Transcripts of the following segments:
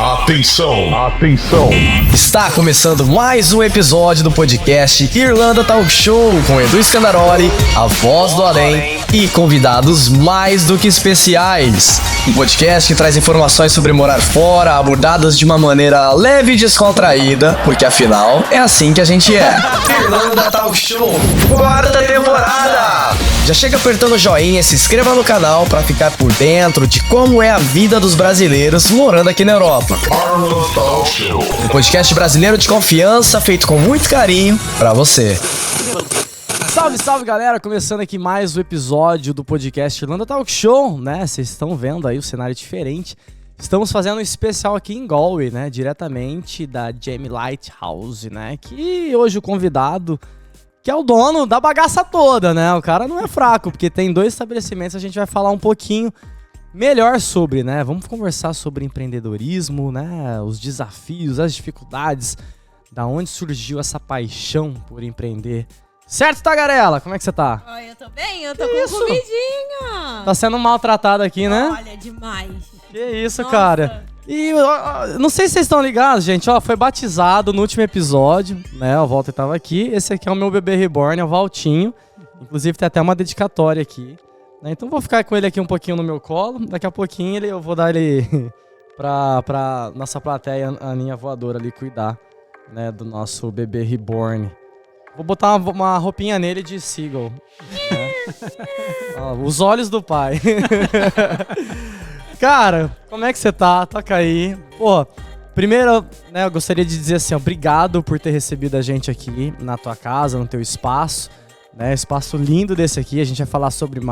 Atenção, atenção. Está começando mais um episódio do podcast Irlanda Talk Show com Edu Scandaroli, a voz do além e convidados mais do que especiais. Um podcast que traz informações sobre morar fora, abordadas de uma maneira leve e descontraída, porque afinal é assim que a gente é. Irlanda Talk Show, quarta temporada! Já chega apertando o joinha e se inscreva no canal para ficar por dentro de como é a vida dos brasileiros morando aqui na Europa. Irlanda Talk Show. Um podcast brasileiro de confiança, feito com muito carinho pra você. Salve, salve galera, começando aqui mais um episódio do podcast Irlanda Talk Show, né? Vocês estão vendo aí o cenário diferente. Estamos fazendo um especial aqui em Galway, né? Diretamente da Jamie Lighthouse, né? Que hoje o convidado, que é o dono da bagaça toda, né? O cara não é fraco, porque tem 2 estabelecimentos, a gente vai falar um pouquinho melhor sobre, né? Vamos conversar sobre empreendedorismo, né? Os desafios, as dificuldades, da onde surgiu essa paixão por empreender. Certo, Tagarela? Como é que você tá? Oi, eu tô bem, eu tô com comidinha. Tá sendo maltratada aqui, né? Olha, demais. Que isso, Nossa. cara. E não sei se vocês estão ligados, gente, ó, foi batizado no último episódio, né? O Walter tava aqui. Esse aqui é o meu bebê reborn, é o Valtinho. Inclusive tem até uma dedicatória aqui. Então vou ficar com ele aqui um pouquinho no meu colo. Daqui a pouquinho eu vou dar ele pra nossa plateia, a Aninha Voadora ali, cuidar, né, do nosso bebê reborn. Vou botar uma roupinha nele de Seagull. Né? Ó, os olhos do pai. Cara, como é que você tá? Toca aí. Pô, primeiro, né, eu gostaria de dizer assim, obrigado por ter recebido a gente aqui na tua casa, no teu espaço. Né, espaço lindo desse aqui, a gente vai falar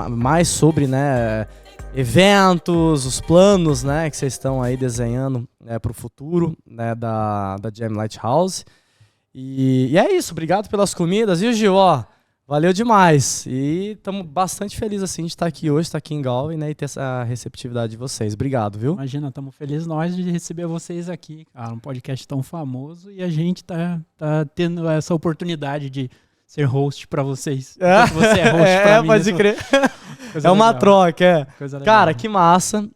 mais sobre, né, eventos, os planos, né, que vocês estão aí desenhando, né, para o futuro, né, da Jamie Lighthouse. E é isso, obrigado pelas comidas, viu, Gil? Ó, valeu demais. E estamos bastante felizes assim, de estar aqui hoje, estar aqui em Galway, né, e ter essa receptividade de vocês. Obrigado, viu? Imagina, estamos felizes nós de receber vocês aqui, cara, um podcast tão famoso, e a gente tá tendo essa oportunidade de ser host pra vocês. É, você é host pra mim. Pode crer. É uma legal. troca, é. Coisa legal. Cara, que massa.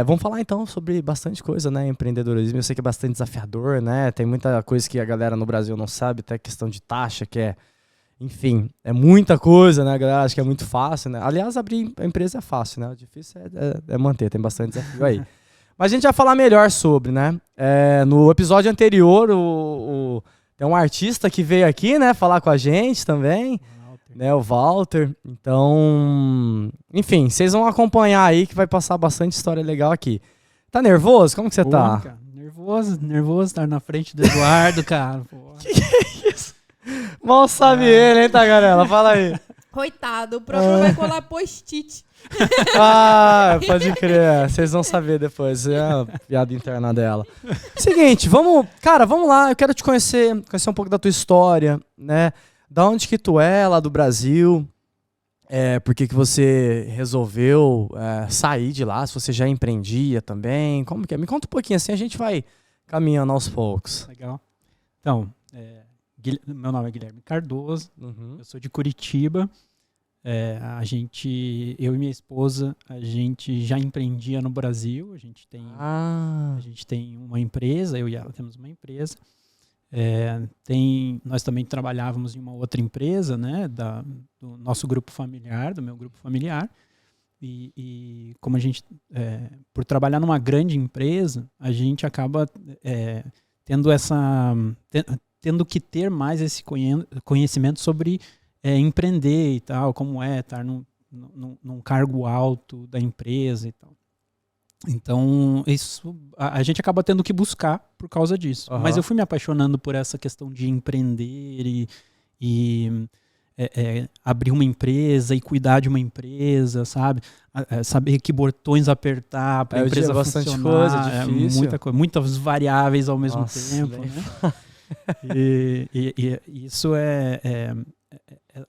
Vamos falar então sobre bastante coisa, né? Empreendedorismo, eu sei que é bastante desafiador, né? Tem muita coisa que a galera no Brasil não sabe, até questão de taxa, que é, enfim, é muita coisa, né? A galera acha que é muito fácil, né? Aliás, abrir a empresa é fácil, né? O difícil é manter, tem bastante desafio aí. Mas a gente vai falar melhor sobre, né? No episódio anterior, tem um artista que veio aqui, né, falar com a gente também, né, o Walter. Então, enfim, vocês vão acompanhar aí que vai passar bastante história legal aqui. Tá nervoso? Como que você tá? Cara, nervoso estar na frente do Eduardo, cara. Que é isso? Mal sabe ele, hein, Tagarela? Fala aí. Coitado, o próximo vai colar post-it. Ah, pode crer. Vocês vão saber depois. É a piada interna dela. Seguinte, vamos lá. Eu quero te conhecer um pouco da tua história, né? Da onde que tu é, lá do Brasil. Por que você resolveu sair de lá? Se você já empreendia também. Como que é? Me conta um pouquinho assim, a gente vai caminhando aos poucos. Legal. Então, meu nome é Guilherme Cardoso. Eu sou de Curitiba. Eu e minha esposa, a gente já empreendia no Brasil. A gente tem uma empresa, eu e ela temos uma empresa. Nós também trabalhávamos em uma outra empresa, né, do nosso grupo familiar, do meu grupo familiar. E como a gente, por trabalhar numa grande empresa, a gente acaba tendo que ter mais esse conhecimento sobre empreender e tal, como estar num cargo alto da empresa e tal. Então, isso a gente acaba tendo que buscar por causa disso. Mas eu fui me apaixonando por essa questão de empreender e abrir uma empresa e cuidar de uma empresa, sabe? Saber que botões apertar para a empresa bastante funcionar. Coisa, difícil. Muita coisa, muitas variáveis ao mesmo tempo, bem. né? E isso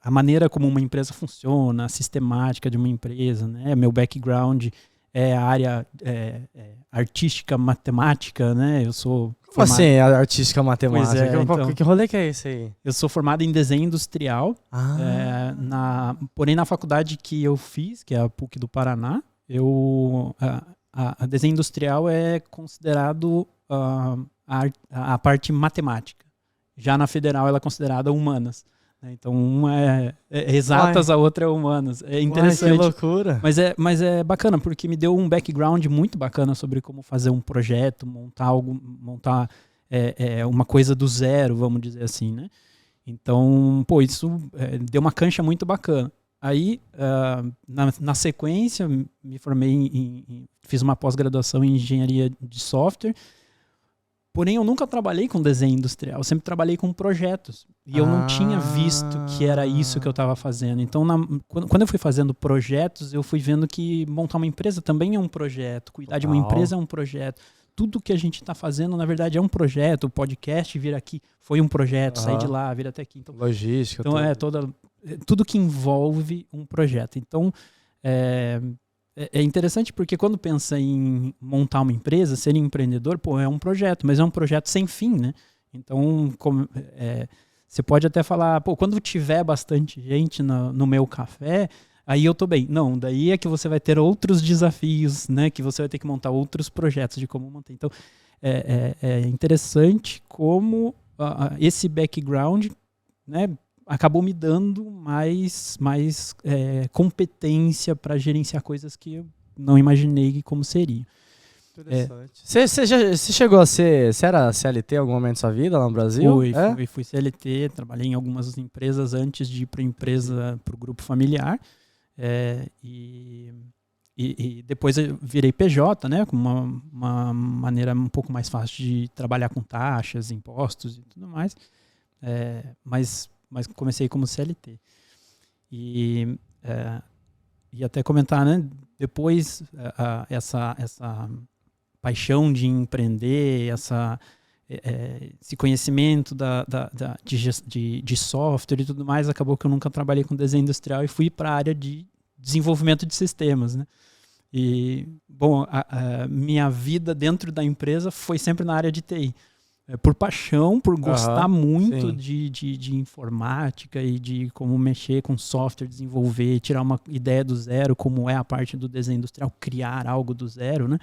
a maneira como uma empresa funciona, a sistemática de uma empresa, né? Meu background é a área artística, matemática, né? Eu sou Como assim, a artística matemática? Então, que rolê que é esse aí? Eu sou formado em desenho industrial, porém na faculdade que eu fiz, que é a PUC do Paraná, a desenho industrial é considerado a parte matemática. Já na federal ela é considerada humanas. Né? Então uma é exatas, a outra é humanas. É interessante. Uai, que loucura. Mas é bacana, porque me deu um background muito bacana sobre como fazer um projeto, montar uma coisa do zero, vamos dizer assim, né? Então, isso deu uma cancha muito bacana. Aí, na sequência, me formei fiz uma pós-graduação em engenharia de software, porém eu nunca trabalhei com desenho industrial, eu sempre trabalhei com projetos. E eu não tinha visto que era isso que eu estava fazendo. Então, quando eu fui fazendo projetos, eu fui vendo que montar uma empresa também é um projeto, cuidar de uma empresa é um projeto. Tudo que a gente está fazendo, na verdade, é um projeto. O podcast vir aqui foi um projeto, sair de lá, vir até aqui. Então, logística. Então, tudo que envolve um projeto. Então, é interessante porque quando pensa em montar uma empresa, ser empreendedor, é um projeto, mas é um projeto sem fim, né? Então, você pode até falar, quando tiver bastante gente no meu café, aí eu tô bem. Não, daí é que você vai ter outros desafios, né? Que você vai ter que montar outros projetos de como manter. Então, é interessante como esse background, né, acabou me dando mais competência para gerenciar coisas que eu não imaginei como seria. Interessante. Você chegou a ser... Você era CLT em algum momento da sua vida lá no Brasil? Fui CLT, trabalhei em algumas empresas antes de ir para o grupo familiar. E depois eu virei PJ, né, com uma maneira um pouco mais fácil de trabalhar com taxas, impostos e tudo mais, mas comecei como CLT. E até comentar, né, depois essa paixão de empreender, esse conhecimento de software e tudo mais, acabou que eu nunca trabalhei com desenho industrial e fui para a área de desenvolvimento de sistemas, né? E, bom, a minha vida dentro da empresa foi sempre na área de TI. Por paixão, por gostar muito de informática e de como mexer com software, desenvolver, tirar uma ideia do zero, como é a parte do desenho industrial, criar algo do zero, né?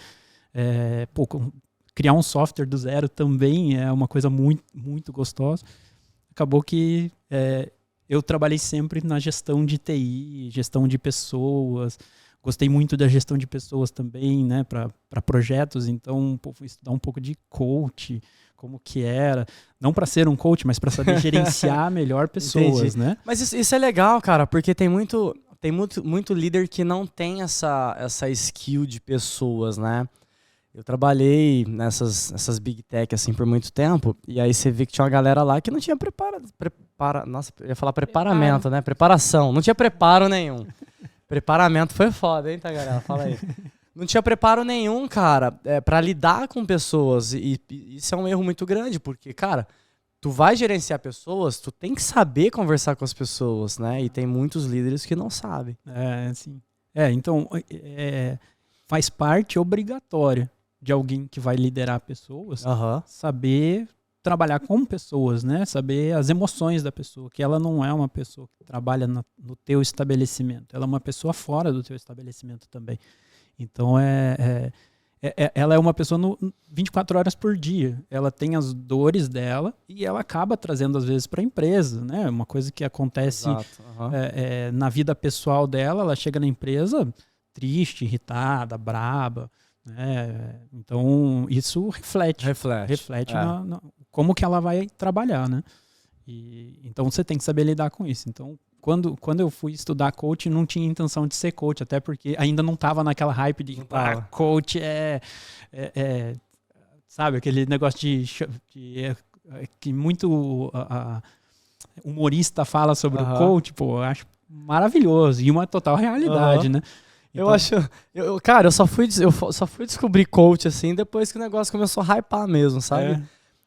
Criar um software do zero também é uma coisa muito, muito gostosa. Acabou que eu trabalhei sempre na gestão de TI, gestão de pessoas. Gostei muito da gestão de pessoas também, né, para projetos. Então, fui estudar um pouco de coach, como que era. Não para ser um coach, mas para saber gerenciar melhor pessoas, né? Mas isso é legal, cara, porque tem muito líder que não tem essa skill de pessoas, né? Eu trabalhei nessas big tech assim por muito tempo, e aí você vê que tinha uma galera lá que não tinha nossa, eu ia falar preparamento, né? Preparação, não tinha preparo nenhum. Preparamento foi foda, hein, Tagarela? Fala aí. Não tinha preparo nenhum, cara, pra lidar com pessoas, e isso é um erro muito grande, porque, cara, tu vai gerenciar pessoas, tu tem que saber conversar com as pessoas, né? E tem muitos líderes que não sabem. Sim. Então, faz parte obrigatória de alguém que vai liderar pessoas, saber trabalhar com pessoas, né? Saber as emoções da pessoa, que ela não é uma pessoa que trabalha no teu estabelecimento, ela é uma pessoa fora do teu estabelecimento também. Então, ela é uma pessoa 24 horas por dia. Ela tem as dores dela e ela acaba trazendo, às vezes, para a empresa, né? Uma coisa que acontece na vida pessoal dela, ela chega na empresa triste, irritada, braba, né? Então, isso reflete como que ela vai trabalhar, né? Então, você tem que saber lidar com isso. Então, quando eu fui estudar coach, não tinha intenção de ser coach, até porque ainda não estava naquela hype de coach sabe, aquele negócio que muito humorista fala sobre o coach, eu acho maravilhoso e uma total realidade, né? Então, cara, eu só fui descobrir coach assim depois que o negócio começou a hypar mesmo, sabe?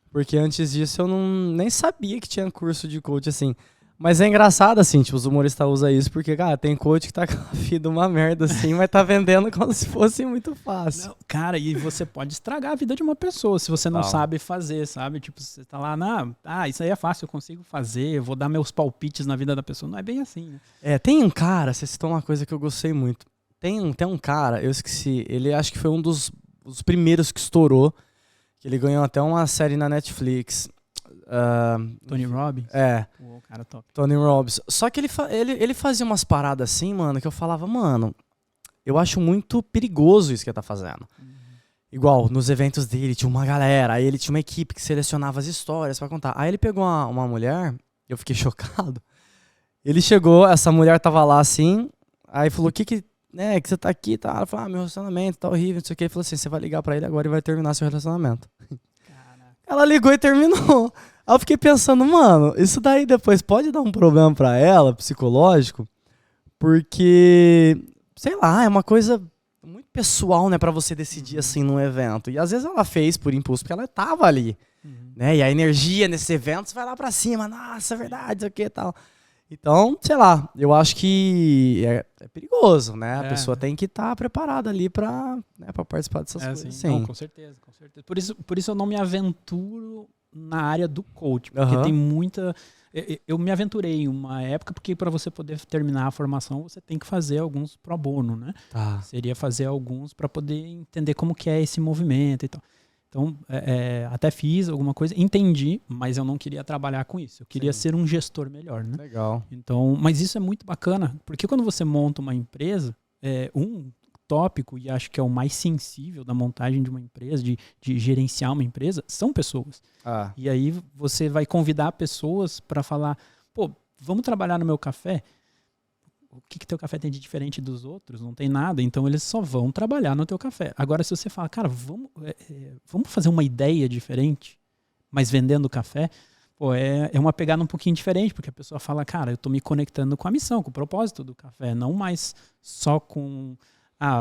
Porque antes disso eu nem sabia que tinha curso de coach assim. Mas é engraçado, assim, tipo, os humoristas usam isso porque, cara, tem coach que tá com a vida uma merda, assim, mas tá vendendo como se fosse muito fácil. Não, cara, e você pode estragar a vida de uma pessoa se você não sabe fazer, sabe? Tipo, você tá lá, isso aí é fácil, eu consigo fazer, eu vou dar meus palpites na vida da pessoa. Não é bem assim, né? Tem um cara, você citou uma coisa que eu gostei muito. Tem um cara, eu esqueci, ele acho que foi um dos primeiros que estourou, que ele ganhou até uma série na Netflix. Tony Robbins? É. O cara top. Tony Robbins. Só que ele fazia umas paradas assim, mano, que eu falava, mano, eu acho muito perigoso isso que ele tá fazendo. Igual, nos eventos dele tinha uma galera, aí ele tinha uma equipe que selecionava as histórias pra contar. Aí ele pegou uma mulher, eu fiquei chocado. Ele chegou, essa mulher tava lá assim, aí falou, que você tá aqui, tá? Ela falou, meu relacionamento tá horrível, não sei o que. Ele falou assim, você vai ligar pra ele agora e vai terminar seu relacionamento. Caraca. Ela ligou e terminou. Aí eu fiquei pensando, mano, isso daí depois pode dar um problema pra ela, psicológico, porque, sei lá, é uma coisa muito pessoal, né, pra você decidir assim num evento. E às vezes ela fez por impulso, porque ela tava ali, né, e a energia nesse evento, você vai lá pra cima, nossa, é verdade, o que e tal. Então, sei lá, eu acho que é perigoso, né? A pessoa tem que estar preparada ali pra participar dessas coisas. Sim. Não, com certeza, com certeza. Por isso eu não me aventuro na área do coach, porque tem muita... Eu me aventurei em uma época, porque para você poder terminar a formação, você tem que fazer alguns pro bono, né? Tá. Seria fazer alguns para poder entender como que é esse movimento e tal. Então, até fiz alguma coisa, entendi, mas eu não queria trabalhar com isso. Eu queria ser um gestor melhor, né? Legal. Então, mas isso é muito bacana, porque quando você monta uma empresa, um tópico, e acho que é o mais sensível da montagem de uma empresa, de gerenciar uma empresa, são pessoas. E aí você vai convidar pessoas para falar, pô, vamos trabalhar no meu café? O que teu café tem de diferente dos outros? Não tem nada, então eles só vão trabalhar no teu café. Agora, se você fala, cara, vamos fazer uma ideia diferente, mas vendendo café, pô, é uma pegada um pouquinho diferente, porque a pessoa fala, cara, eu tô me conectando com a missão, com o propósito do café, não mais só com,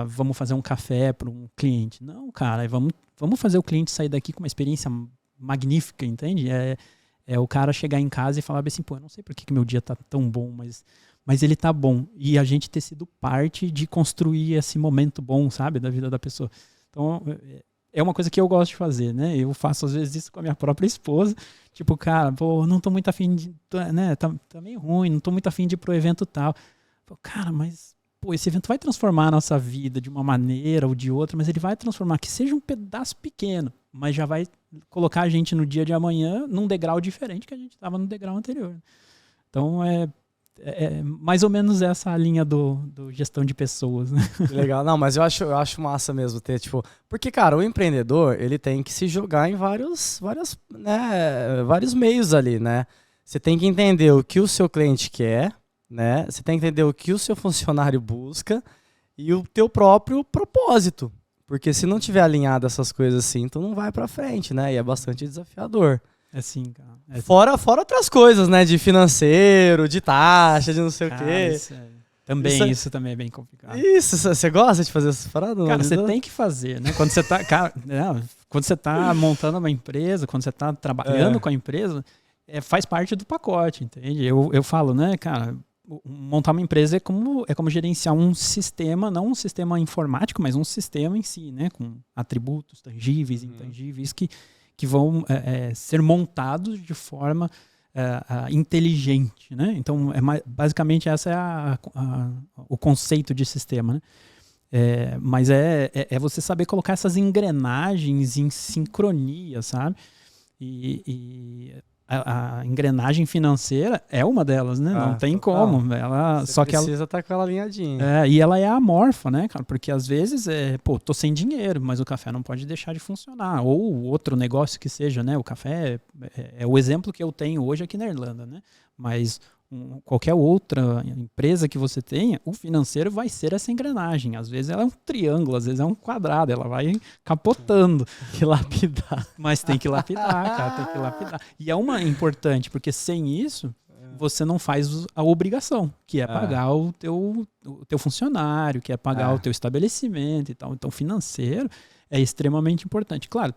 vamos fazer um café para um cliente. Não, cara, vamos fazer o cliente sair daqui com uma experiência magnífica, entende? É o cara chegar em casa e falar assim, pô, eu não sei por que meu dia tá tão bom, mas ele tá bom. E a gente ter sido parte de construir esse momento bom, sabe, da vida da pessoa. Então, é uma coisa que eu gosto de fazer, né? Eu faço, às vezes, isso com a minha própria esposa. Tipo, cara, pô, não tô muito afim de... né? Tá meio ruim, não tô muito afim de ir pro evento tal. Pô, cara, mas... Pô, esse evento vai transformar a nossa vida de uma maneira ou de outra, mas ele vai transformar, que seja um pedaço pequeno, mas já vai colocar a gente no dia de amanhã num degrau diferente que a gente estava no degrau anterior. Então, é mais ou menos essa a linha do gestão de pessoas, né? Legal. Não, mas eu acho massa mesmo ter, tipo... Porque, cara, o empreendedor, ele tem que se jogar em vários meios ali, né? Você tem que entender o que o seu cliente quer, né? Você tem que entender o que o seu funcionário busca e o teu próprio propósito. Porque se não tiver alinhado essas coisas assim, tu não vai pra frente, né? E é bastante desafiador. É sim, cara. Fora outras coisas, né? De financeiro, de taxa, de não sei o quê. Isso também é bem complicado. Isso, você gosta de fazer essas paradas? Cara, você tem que fazer, né? Quando você tá, quando você tá montando uma empresa, quando você tá trabalhando com a empresa, faz parte do pacote, entende? Eu falo, né, cara, montar uma empresa é como gerenciar um sistema, não um sistema informático, mas um sistema em si, né? Com atributos tangíveis, intangíveis, que vão ser montados de forma inteligente, né? Então, basicamente, essa é o conceito de sistema, né? Mas é você saber colocar essas engrenagens em sincronia, sabe? E a engrenagem financeira é uma delas, né? Não tem como. Você precisa estar com ela alinhadinha. E ela é amorfa, né, cara? Porque às vezes, tô sem dinheiro, mas o café não pode deixar de funcionar. Ou outro negócio que seja, né? O café é o exemplo que eu tenho hoje aqui na Irlanda, né? Mas qualquer outra empresa que você tenha, o financeiro vai ser essa engrenagem. Às vezes ela é um triângulo, às vezes é um quadrado, ela vai capotando. Tem que lapidar. Mas tem que lapidar, cara, tem que lapidar. E é uma importante, porque sem isso, você não faz a obrigação, que é pagar o teu funcionário, que é pagar o teu estabelecimento e tal. Então, financeiro é extremamente importante. Claro,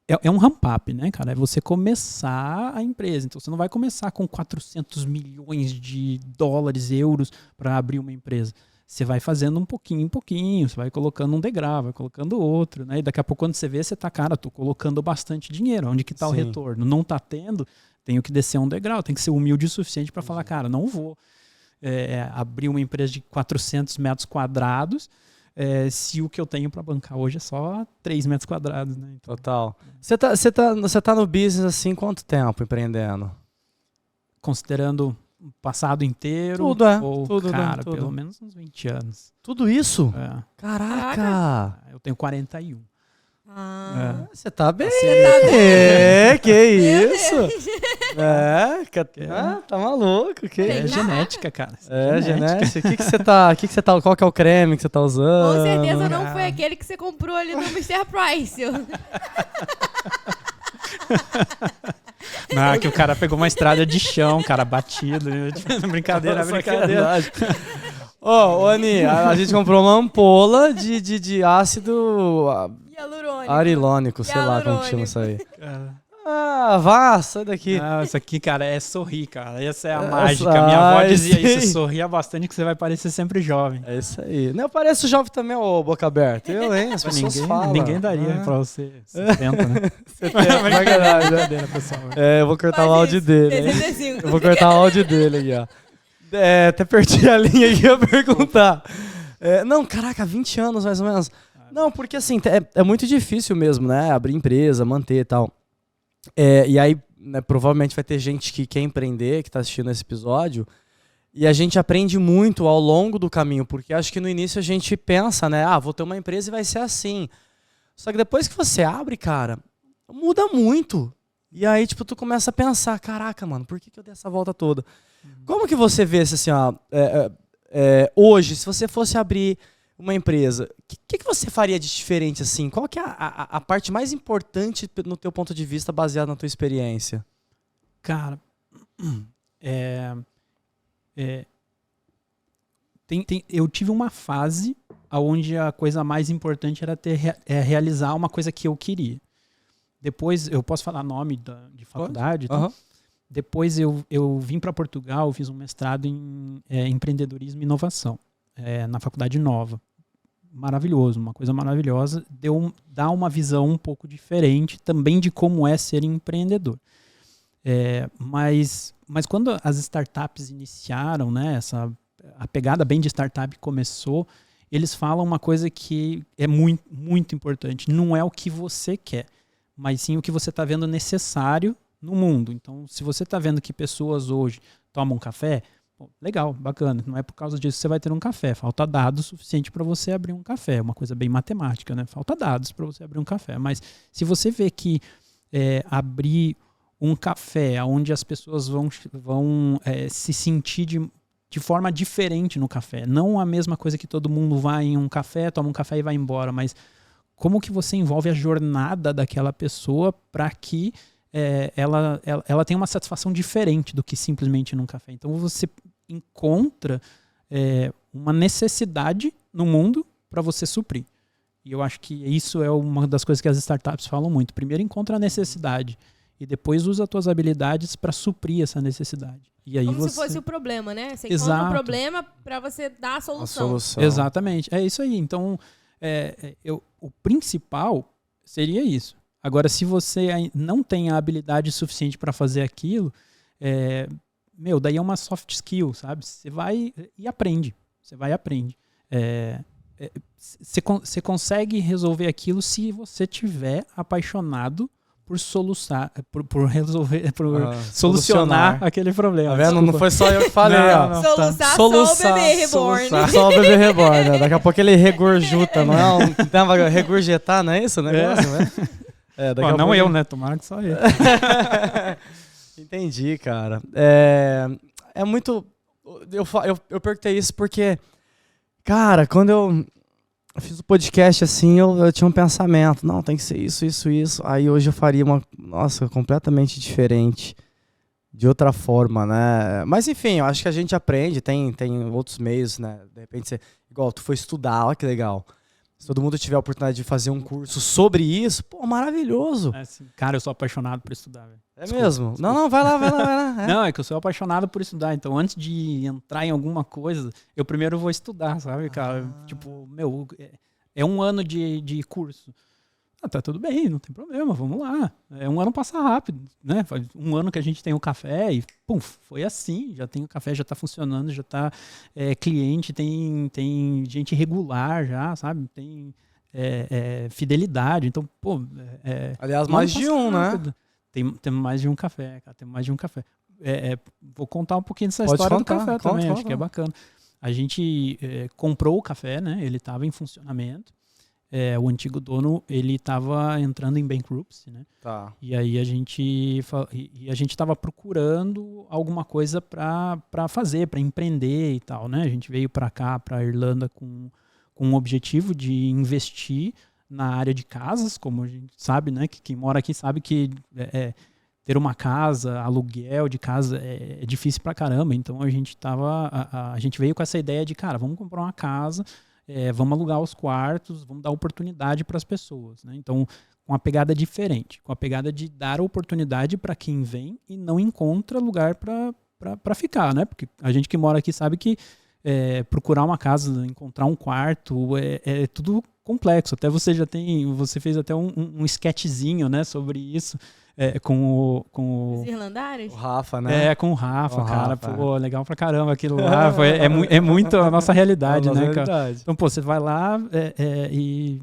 é um ramp-up, né, cara? É você começar a empresa. Então, você não vai começar com 400 milhões de dólares, euros, para abrir uma empresa. Você vai fazendo um pouquinho em pouquinho, você vai colocando um degrau, vai colocando outro, né? E daqui a pouco, quando você vê, você tá, cara, tô colocando bastante dinheiro. Onde que tá o retorno? Não tá tendo, tenho que descer um degrau, tem que ser humilde o suficiente para falar, cara, não vou abrir uma empresa de 400 metros quadrados, se o que eu tenho para bancar hoje é só 3 metros quadrados, né? Então, Total. Você tá no business assim quanto tempo empreendendo? considerando o passado inteiro, Tudo, cara, tudo. pelo menos uns 20 anos. Tudo isso? É. Caraca! Eu tenho 41. Ah. Você tá bem. Você tá bem. Que isso? Tá maluco, que É isso? genética, cara. Genética. Que você tá, qual que é o creme que você tá usando? Com certeza não foi aquele que você comprou ali no Mr. Price. Não, que o cara pegou uma estrada de chão, cara, batido. Brincadeira. Ô, Ani, a gente comprou uma ampola de ácido Hialurônico. arilônico, sei lá como que chama Hialurônico. isso aí. Vá, sai daqui. Não, isso aqui, cara, é sorrir, cara. Essa é a mágica. Minha avó dizia isso, sorria bastante que você vai parecer sempre jovem. É isso aí. Não, eu pareço jovem também, ô boca aberta. Eu, hein? As pessoas falam. Ninguém daria pra você 70, né? 70, Brincadeira, pessoal. Eu vou cortar o áudio dele, hein? 65. Eu vou cortar o áudio dele aqui, ó. Até perdi a linha aqui a perguntar. Não, caraca, 20 anos mais ou menos. Não, porque assim, é muito difícil mesmo, né? Abrir empresa, manter e tal. E aí, né, provavelmente vai ter gente que quer empreender, que tá assistindo esse episódio, e a gente aprende muito ao longo do caminho, porque acho que no início a gente pensa, né? Vou ter uma empresa e vai ser assim. Só que depois que você abre, cara, muda muito. E aí, tipo, tu começa a pensar, caraca, mano, por que eu dei essa volta toda? Como que você vê assim, hoje, se você fosse abrir uma empresa, o que você faria de diferente assim? Qual que é a parte mais importante no teu ponto de vista, baseado na tua experiência? Cara, eu tive uma fase onde a coisa mais importante era realizar uma coisa que eu queria. Depois, eu posso falar nome de faculdade? Tá? Uhum. Depois eu vim para Portugal, fiz um mestrado em empreendedorismo e inovação, na Faculdade Nova. Maravilhoso, uma coisa maravilhosa. Dá uma visão um pouco diferente também de como é ser empreendedor. Mas quando as startups iniciaram, né, a pegada bem de startup começou, eles falam uma coisa que é muito, muito importante. Não é o que você quer, mas sim o que você está vendo necessário no mundo. Então, se você está vendo que pessoas hoje tomam café, legal, bacana. Não é por causa disso que você vai ter um café. Falta dados suficiente para você abrir um café. É uma coisa bem matemática, né? Falta dados para você abrir um café. Mas se você vê que abrir um café onde as pessoas vão se sentir de forma diferente no café, não a mesma coisa que todo mundo vai em um café, toma um café e vai embora, mas como que você envolve a jornada daquela pessoa para que ela tenha uma satisfação diferente do que simplesmente num café. Então você encontra uma necessidade no mundo para você suprir. E eu acho que isso é uma das coisas que as startups falam muito. Primeiro encontra a necessidade e depois usa as tuas habilidades para suprir essa necessidade. E aí Como se fosse o problema, né? Você encontra Exato. um problema para você dar a solução. Exatamente. É isso aí. Então, o principal seria isso. Agora, se você não tem a habilidade suficiente para fazer aquilo, daí é uma soft skill, sabe? Você vai e aprende. Você vai e aprende. Você consegue resolver aquilo se você tiver apaixonado por solucionar aquele problema. Tá vendo? Não foi só eu que falei, ó. Soluçar só o bebê reborn. Só o bebê reborn, né? Daqui a pouco ele regurgita, não é? Regurgitar, não é isso o negócio, né? Não eu, né? Tomara que só eu. Entendi, cara. É muito... Eu perguntei isso porque, cara, quando eu fiz o podcast assim, eu tinha um pensamento. Não, tem que ser isso, isso, isso. Aí hoje eu faria completamente diferente. De outra forma, né? Mas enfim, eu acho que a gente aprende. Tem outros meios, né? De repente, igual tu foi estudar, olha que legal. Se todo mundo tiver a oportunidade de fazer um curso sobre isso, pô, maravilhoso. Cara, eu sou apaixonado por estudar, velho. Mesmo? Desculpa. Não, vai lá. Não, é que eu sou apaixonado por estudar. Então, antes de entrar em alguma coisa, eu primeiro vou estudar, sabe, cara? Tipo, é um ano de curso. tá tudo bem, não tem problema, vamos lá. Um ano passa rápido, né? Faz um ano que a gente tem o café e, pum, foi assim. Já tem o café, já tá funcionando, já tá cliente, tem gente regular já, sabe? Tem fidelidade. Então, pô... Aliás, mais de um, rápido. Né? Tem mais de um café, cara, tem mais de um café. Vou contar um pouquinho dessa história do café também, acho que é bacana. A gente comprou o café, né? Ele estava em funcionamento. O antigo dono, ele estava entrando em bankruptcy, né? Tá. E aí a gente estava procurando alguma coisa para fazer, para empreender e tal, né? A gente veio para cá, para a Irlanda, com um objetivo de investir na área de casas, como a gente sabe, né? Que quem mora aqui sabe que ter uma casa, aluguel de casa é difícil pra caramba. Então a gente veio com essa ideia de, cara, vamos comprar uma casa, vamos alugar os quartos, vamos dar oportunidade para as pessoas, né? Então, com uma pegada diferente, com a pegada de dar oportunidade para quem vem e não encontra lugar para ficar, né? Porque a gente que mora aqui sabe que procurar uma casa, encontrar um quarto, é tudo complexo. Até você fez até um sketchzinho, né, sobre isso. Com Os irlandários? O Rafa, né? Com o Rafa, cara. Pô, legal pra caramba aquilo lá. É muito a nossa realidade, né, cara? Então, pô, você vai lá e,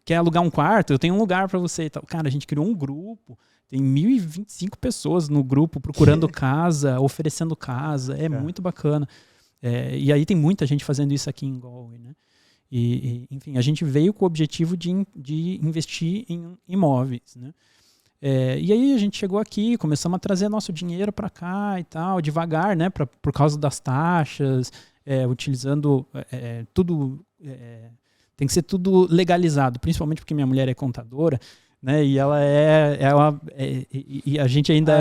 quer alugar um quarto? Eu tenho um lugar pra você e tal. Cara, a gente criou um grupo. Tem 1.025 pessoas no grupo procurando casa, oferecendo casa. Muito bacana. E aí tem muita gente fazendo isso aqui em Galway, né? Enfim, a gente veio com o objetivo de investir em imóveis, né? E aí a gente chegou aqui, começamos a trazer nosso dinheiro para cá e tal, devagar, né, por causa das taxas, utilizando tudo, tem que ser tudo legalizado, principalmente porque minha mulher é contadora, né, e ela e a gente ainda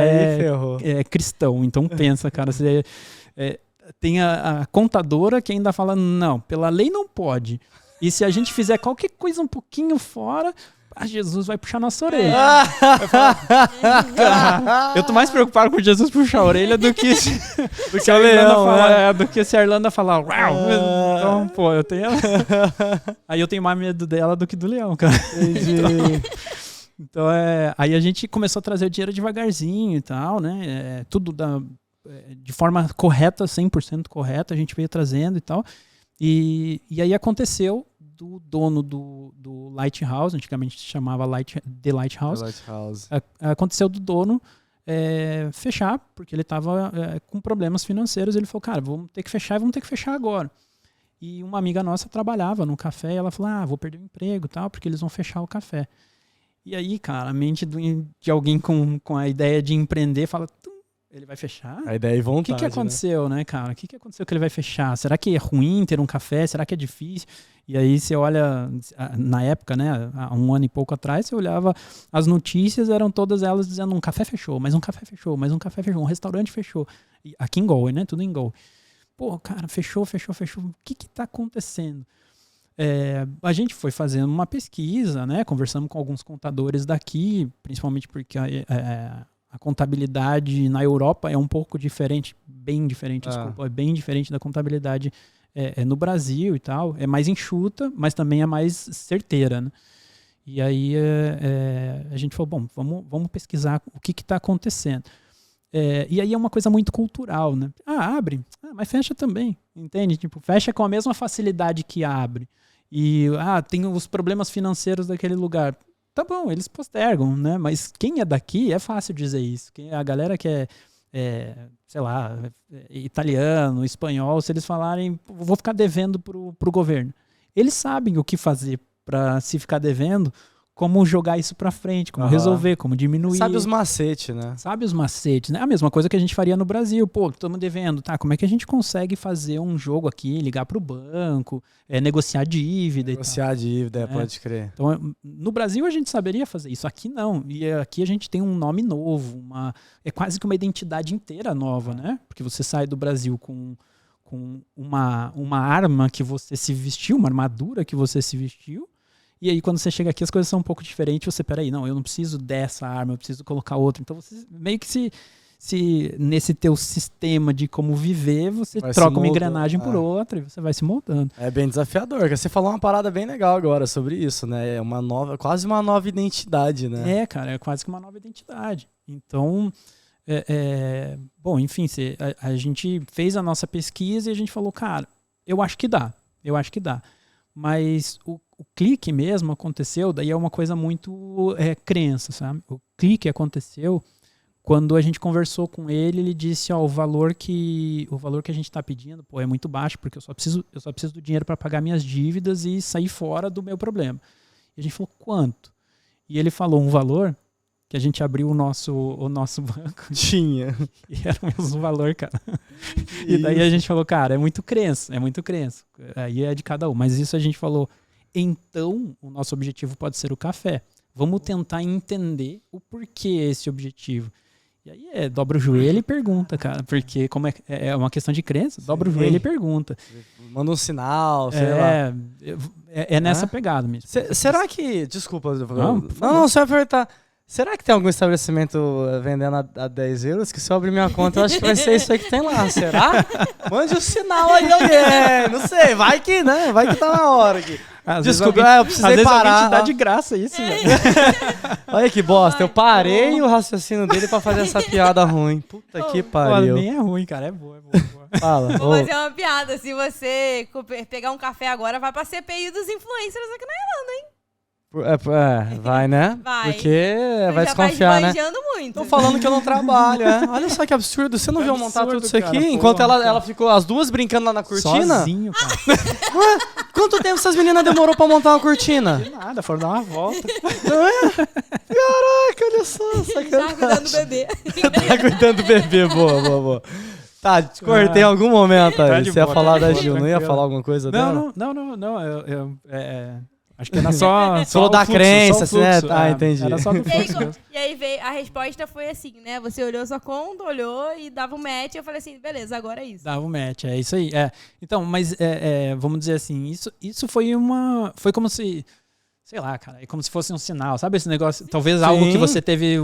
é cristão, então pensa, cara, você tem a contadora que ainda fala, não, pela lei não pode, e se a gente fizer qualquer coisa um pouquinho fora... Jesus vai puxar nossa orelha. Eu tô mais preocupado com Jesus puxar a orelha do que se a Irlanda falar, do que se a Irlanda falar, uau. Então, pô, aí eu tenho mais medo dela do que do leão, cara. Então, aí a gente começou a trazer o dinheiro devagarzinho e tal, né? Tudo de forma correta, 100% correta, a gente veio trazendo e tal. E aí aconteceu do dono do Lighthouse, antigamente se chamava The Lighthouse. Aconteceu do dono fechar, porque ele estava com problemas financeiros. Ele falou, cara, vamos ter que fechar e vamos ter que fechar agora. E uma amiga nossa trabalhava no café e ela falou, vou perder o emprego e tal, porque eles vão fechar o café. E aí, cara, a mente de alguém com a ideia de empreender fala... Ele vai fechar? A ideia e vontade, o que aconteceu, né, cara? O que aconteceu que ele vai fechar? Será que é ruim ter um café? Será que é difícil? E aí você olha, na época, né, há um ano e pouco atrás, você olhava, as notícias eram todas elas dizendo um café fechou, mais um café fechou, mais um café fechou, um restaurante fechou. E aqui em Galway, né, tudo em Galway. Pô, cara, fechou. O que tá acontecendo? A gente foi fazendo uma pesquisa, né, conversamos com alguns contadores daqui, principalmente porque a contabilidade na Europa é um pouco diferente, bem diferente, é bem diferente da contabilidade no Brasil e tal. É mais enxuta, mas também é mais certeira, né? E aí a gente falou, bom, vamos pesquisar o que está acontecendo. E aí é uma coisa muito cultural, né? Abre, mas fecha também, entende? Tipo, fecha com a mesma facilidade que abre. E tem os problemas financeiros daquele lugar. Tá bom, eles postergam, né? Mas quem é daqui, é fácil dizer isso. A galera que sei lá, italiano, espanhol, se eles falarem, vou ficar devendo pro governo. Eles sabem o que fazer para se ficar devendo, como jogar isso para frente, como resolver, como diminuir. Sabe os macetes, né? Sabe os macetes, né? A mesma coisa que a gente faria no Brasil. Pô, estamos devendo, tá? Como é que a gente consegue fazer um jogo aqui, ligar pro banco, negociar dívida Negociar dívida, pode crer. Então, no Brasil a gente saberia fazer isso. Aqui não. E aqui a gente tem um nome novo, é quase que uma identidade inteira nova, né? Porque você sai do Brasil com uma arma que você se vestiu, uma armadura que você se vestiu. E aí, quando você chega aqui, as coisas são um pouco diferentes. Peraí, não, eu não preciso dessa arma, eu preciso colocar outra. Então, você meio que se nesse teu sistema de como viver, você Vai se troca uma moldando, engrenagem por outra e você vai se moldando. É bem desafiador, porque você falou uma parada bem legal agora sobre isso, né? É uma nova, quase uma nova identidade, né? Cara, é quase que uma nova identidade. Então, bom, enfim, a gente fez a nossa pesquisa e a gente falou, cara, eu acho que dá. Mas o clique mesmo aconteceu, daí é uma coisa muito crença, sabe? O clique aconteceu quando a gente conversou com ele, ele disse, ó, o valor que a gente está pedindo, pô, é muito baixo, porque eu só preciso do dinheiro para pagar minhas dívidas e sair fora do meu problema. E a gente falou, quanto? E ele falou um valor que a gente abriu o nosso banco. Tinha. E era o mesmo valor, cara. E daí a gente falou, cara, é muito crença. Aí é de cada um. Mas isso a gente falou, então o nosso objetivo pode ser o café. Vamos tentar entender o porquê esse objetivo. E aí dobra o joelho e pergunta, cara. Porque como é uma questão de crença, dobra o joelho e pergunta. Manda um sinal, sei lá. É nessa pegada mesmo. Será que... Desculpa. Não, Só ia perguntar. Será que tem algum estabelecimento vendendo a 10 euros? Que se eu abrir minha conta, eu acho que vai ser isso aí que tem lá. Será? Mande um sinal aí, alguém. Não sei, vai que, né? Vai que tá na hora aqui. Desculpa, eu precisei parar. Te dá de graça isso, velho. Olha que bosta, eu parei o raciocínio dele pra fazer essa piada ruim. Puta que pariu. Nem é ruim, cara, é boa. Fala. Vou fazer uma piada. Se você pegar um café agora, vai pra CPI dos influencers aqui na Irlanda, hein? Vai, né? Vai. Porque Tu vai já desconfiar, né? esbanjando muito. Tô falando que eu não trabalho, Olha só que absurdo. Você não viu eu montar absurdo, tudo isso aqui? cara, Enquanto porra, ela ficou as duas brincando lá na cortina? Sozinho, cara. Ué, quanto tempo essas meninas demorou pra montar uma cortina? De nada, foram dar uma volta. Não é? Caraca, olha só. Tá cuidando do bebê. Tá cuidando do bebê, boa. Tá, te cortei em algum momento aí. Tá de Você ia boa, falar tá de da boa, Gil, não ia tranquilo. falar alguma coisa dela? Não. Acho que era só Falou o da fluxo, crença, só o né? fluxo, Tá, entendi. Era só do E aí, fluxo mesmo. e aí veio, a resposta foi assim, né? Você olhou sua conta, olhou e dava um match. Eu falei assim, beleza, agora é isso. Dava um match, é isso aí. Então, mas vamos dizer assim, isso foi como se, sei lá, cara, é como se fosse um sinal, sabe esse negócio? Talvez algo que você teve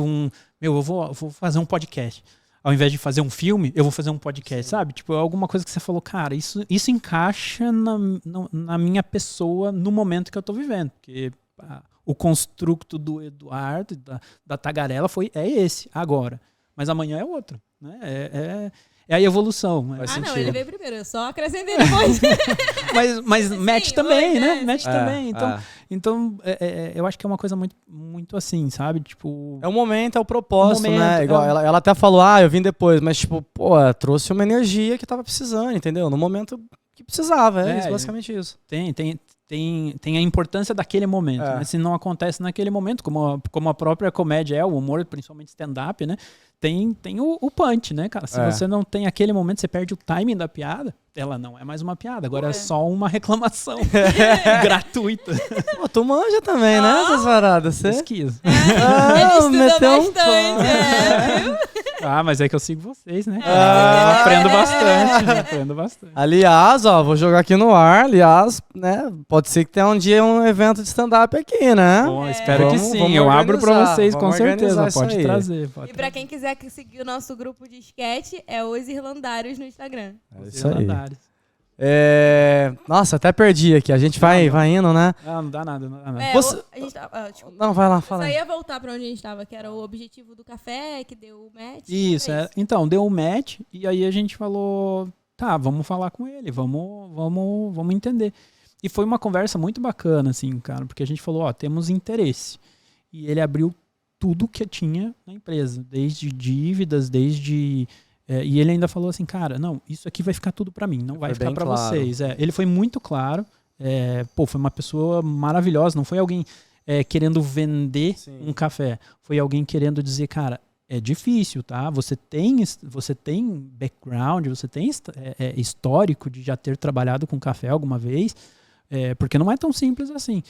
eu vou fazer um podcast. Ao invés de fazer um filme, eu vou fazer um podcast, sabe? Tipo, alguma coisa que você falou, cara, isso encaixa na minha pessoa no momento que eu tô vivendo. Porque o construto do Eduardo, da tagarela, é esse, agora. Mas amanhã é outro, né? É a evolução. Não, ele veio primeiro, eu só acrescentei depois. mas match também, né? Match Sim. também. Então eu acho que é uma coisa muito, muito assim, sabe? Tipo... É o momento, é o propósito, momento, né? Igual ela até falou, eu vim depois, mas tipo, trouxe uma energia que tava precisando, entendeu? No momento que precisava, isso, basicamente isso. Tem a importância daquele momento, né? Se não acontece naquele momento, como a própria comédia o humor, principalmente stand-up, né? Tem o punch, né, cara? Se você não tem aquele momento, você perde o timing da piada, ela não é mais uma piada, agora é só uma reclamação gratuita. Pô, tu manja também, né, essas paradas? Você... Pesquisa. Ele estuda bastante, viu? Mas é que eu sigo vocês, né? Aprendo bastante. Aliás, vou jogar aqui no ar, né? Pode ser que tenha um dia um evento de stand-up aqui, né? Bom, espero que sim. Eu abro pra vocês, com certeza. Pode trazer. E pra quem quiser seguir o nosso grupo de sketch, é Os Irlandários no Instagram. É isso aí. Nossa, até perdi aqui. A gente vai indo, né? Não dá nada. A gente Não, vai lá, fala só aí. ia voltar pra onde a gente tava, que era o objetivo do café, que deu o match. Isso, então, deu um match e aí a gente falou, tá, vamos falar com ele, vamos entender. E foi uma conversa muito bacana, assim, cara, porque a gente falou, temos interesse. E ele abriu tudo que tinha na empresa, desde dívidas, e ele ainda falou assim, cara, não, isso aqui vai ficar tudo pra mim, não vai ficar pra vocês. Ele foi muito claro, foi uma pessoa maravilhosa, não foi alguém querendo vender um café, foi alguém querendo dizer, cara, é difícil, tá? Você tem background, você tem histórico de já ter trabalhado com café alguma vez, porque não é tão simples assim.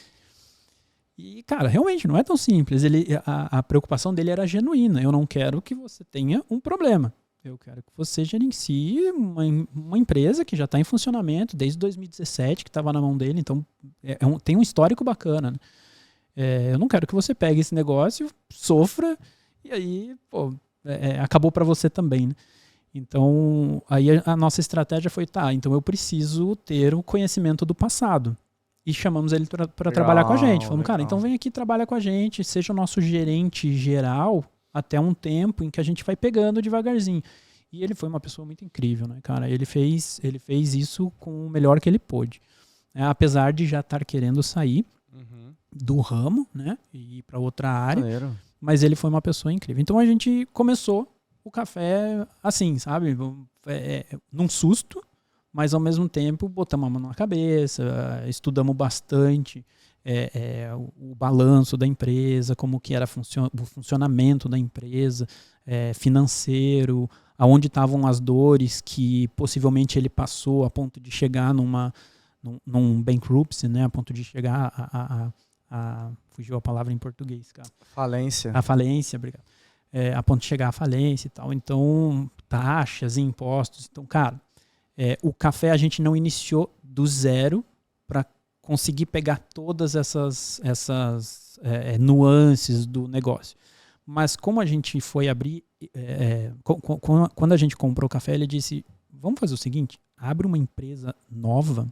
E, cara, realmente não é tão simples. A preocupação dele era genuína. Eu não quero que você tenha um problema. Eu quero que você gerencie uma empresa que já está em funcionamento desde 2017, que estava na mão dele. Então, tem um histórico bacana. Né? Eu não quero que você pegue esse negócio, sofra, e aí, acabou para você também, né? Então, aí a nossa estratégia foi, então eu preciso ter o conhecimento do passado. E chamamos ele para trabalhar com a gente. Falamos, cara, então vem aqui, trabalha com a gente, seja o nosso gerente geral até um tempo em que a gente vai pegando devagarzinho. E ele foi uma pessoa muito incrível, né, cara? Ele fez isso com o melhor que ele pôde. Apesar de já estar querendo sair do ramo, né, e ir para outra área. Maneiro. Mas ele foi uma pessoa incrível. Então a gente começou o café assim, sabe? Num susto, mas ao mesmo tempo botamos a mão na cabeça, estudamos bastante o balanço da empresa, como que era o funcionamento da empresa, financeiro, aonde estavam as dores que possivelmente ele passou a ponto de chegar num bankruptcy, né? A ponto de chegar fugiu a palavra em português, cara. Falência. A falência, obrigado. A ponto de chegar à falência e tal. Então, taxas, impostos. Então, cara, o café a gente não iniciou do zero para conseguir pegar todas essas nuances do negócio. Mas como a gente foi abrir, quando a gente comprou o café, ele disse, vamos fazer o seguinte, abre uma empresa nova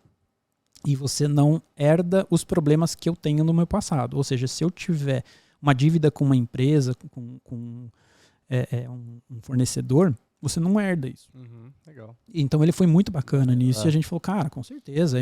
e você não herda os problemas que eu tenho no meu passado. Ou seja, se eu tiver uma dívida com uma empresa, com um fornecedor, você não herda isso. Legal. Então ele foi muito bacana nisso e a gente falou, cara, com certeza,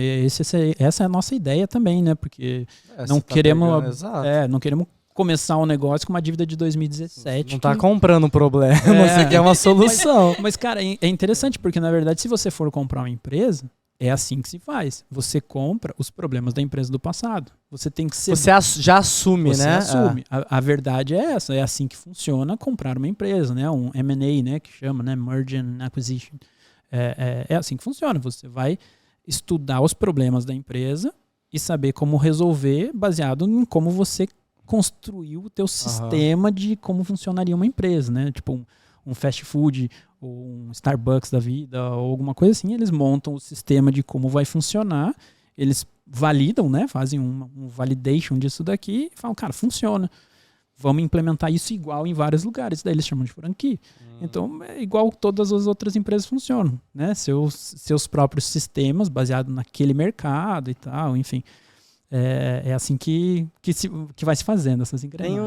essa é a nossa ideia também, né? Porque não queremos começar um negócio com uma dívida de 2017. Não tá comprando um problema, você quer uma solução. Mas, cara, é interessante porque, na verdade, se você for comprar uma empresa, é assim que se faz. Você compra os problemas da empresa do passado. Você tem que ser... Você já assume, você né? assume. A verdade é essa. É assim que funciona comprar uma empresa, né? Um M&A, né? Que chama, né? Merger and Acquisition. É assim que funciona. Você vai estudar os problemas da empresa e saber como resolver baseado em como você construiu o teu sistema de como funcionaria uma empresa, né? Tipo um fast food ou um Starbucks da vida ou alguma coisa assim, eles montam o sistema de como vai funcionar, eles validam, né? Fazem um validation disso daqui e falam, cara, funciona. Vamos implementar isso igual em vários lugares. Daí eles chamam de franquia. Então, é igual todas as outras empresas funcionam, né? Seus próprios sistemas baseados naquele mercado e tal, enfim. É assim que vai se fazendo essas engrenagens.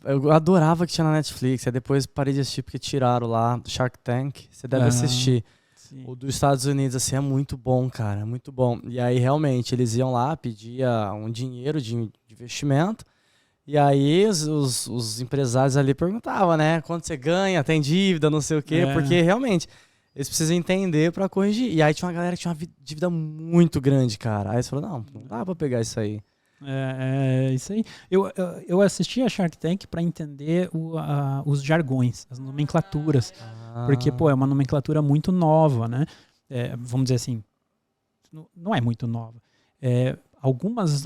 Eu adorava que tinha na Netflix, aí depois parei de assistir porque tiraram lá Shark Tank, você deve assistir. Sim. O dos Estados Unidos, assim, é muito bom, cara, é muito bom. E aí, realmente, eles iam lá, pediam um dinheiro de investimento, e aí os empresários ali perguntavam, né, quanto você ganha, tem dívida, não sei o quê, porque realmente... Eles precisam entender pra corrigir. E aí tinha uma galera que tinha uma dívida muito grande, cara. Aí você falou, não dá pra pegar isso aí. Isso aí. Eu assisti a Shark Tank pra entender os jargões, as nomenclaturas. Porque, é uma nomenclatura muito nova, né? Vamos dizer assim, não é muito nova.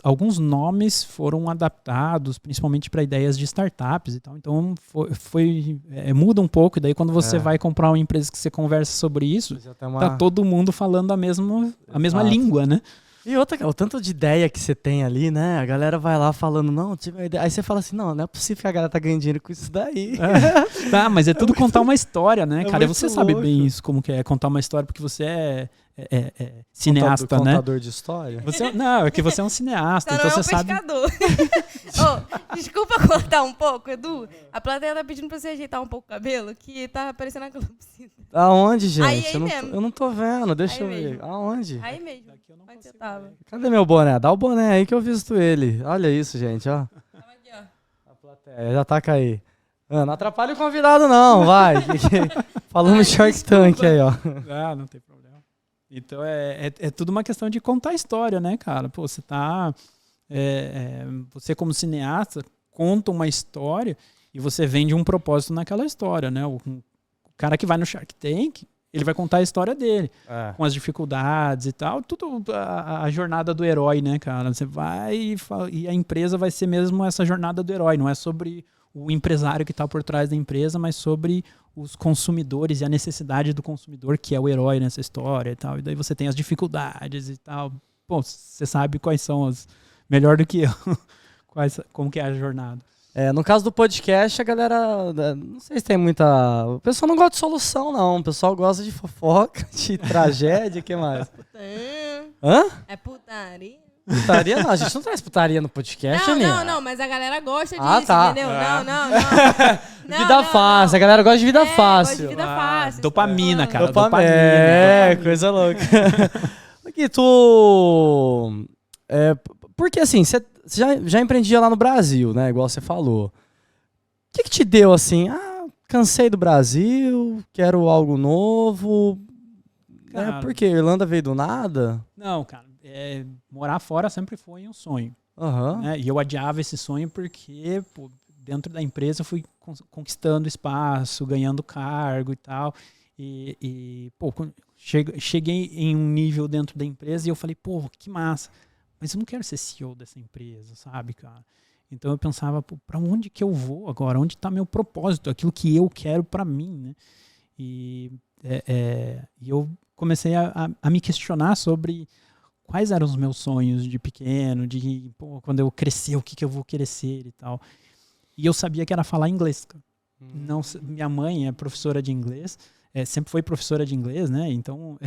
Alguns nomes foram adaptados, principalmente para ideias de startups e tal. Então, muda um pouco. E daí, quando você vai comprar uma empresa que você conversa sobre isso, tá todo mundo falando a mesma língua, né? E outra, o tanto de ideia que você tem ali, né? A galera vai lá falando, não, tive uma ideia. Aí você fala assim, não é possível que a galera tá ganhando dinheiro com isso daí. Tá, mas é tudo contar uma história, né, cara? E você sabe bem isso, como que é contar uma história, porque você é cineasta, né? Contador de história? É que você é um cineasta, então você sabe... Desculpa cortar um pouco, Edu. A plateia tá pedindo pra você ajeitar um pouco o cabelo, que tá parecendo a calopsita. Aonde, gente? Aí mesmo. Eu não tô vendo, deixa eu ver. Mesmo. Aonde? Aí mesmo. Onde você tava? Cadê meu boné? Dá o boné aí que eu visto ele. Olha isso, gente, ó. Tava aqui, ó. A plateia, já taca aí. Não atrapalha o convidado não, vai. Falamos Shark Tank aí, ó. Não tem problema. Então é tudo uma questão de contar a história, né, cara? Pô, você tá... você como cineasta conta uma história e você vende um propósito naquela história, né? O cara que vai no Shark Tank, ele vai contar a história dele, com as dificuldades e tal, tudo a jornada do herói, né, cara? Você vai e a empresa vai ser mesmo essa jornada do herói, não é sobre o empresário que está por trás da empresa, mas sobre os consumidores e a necessidade do consumidor, que é o herói nessa história e tal. E daí você tem as dificuldades e tal. Bom, você sabe quais são as... Melhor do que eu. Como que é a jornada. No caso do podcast, a galera, não sei se tem muita... O pessoal não gosta de solução, não. O pessoal gosta de fofoca, de tragédia, o que mais? Hã? É putaria. Putaria não, a gente não traz putaria no podcast, Aninha. Não, mas a galera gosta disso, tá. entendeu? Não. Vida fácil, a galera gosta de vida fácil. Gosta de vida fácil. Dopamina, cara. Dopamina. Coisa louca. Aqui, tu... porque assim, você já empreendia lá no Brasil, né? Igual você falou. O que te deu assim? Cansei do Brasil, quero algo novo. Porque a Irlanda veio do nada? Não, cara. Morar fora sempre foi um sonho. Uhum. Né? E eu adiava esse sonho porque, dentro da empresa eu fui conquistando espaço, ganhando cargo e tal. Cheguei em um nível dentro da empresa e eu falei, que massa. Mas eu não quero ser CEO dessa empresa, sabe, cara? Então eu pensava, para onde que eu vou agora? Onde está meu propósito? Aquilo que eu quero para mim, né? E eu comecei a me questionar sobre quais eram os meus sonhos de pequeno, quando eu crescer, o que eu vou querer ser e tal. E eu sabia que era falar inglês, cara. Não, minha mãe é professora de inglês, sempre foi professora de inglês, né? Então,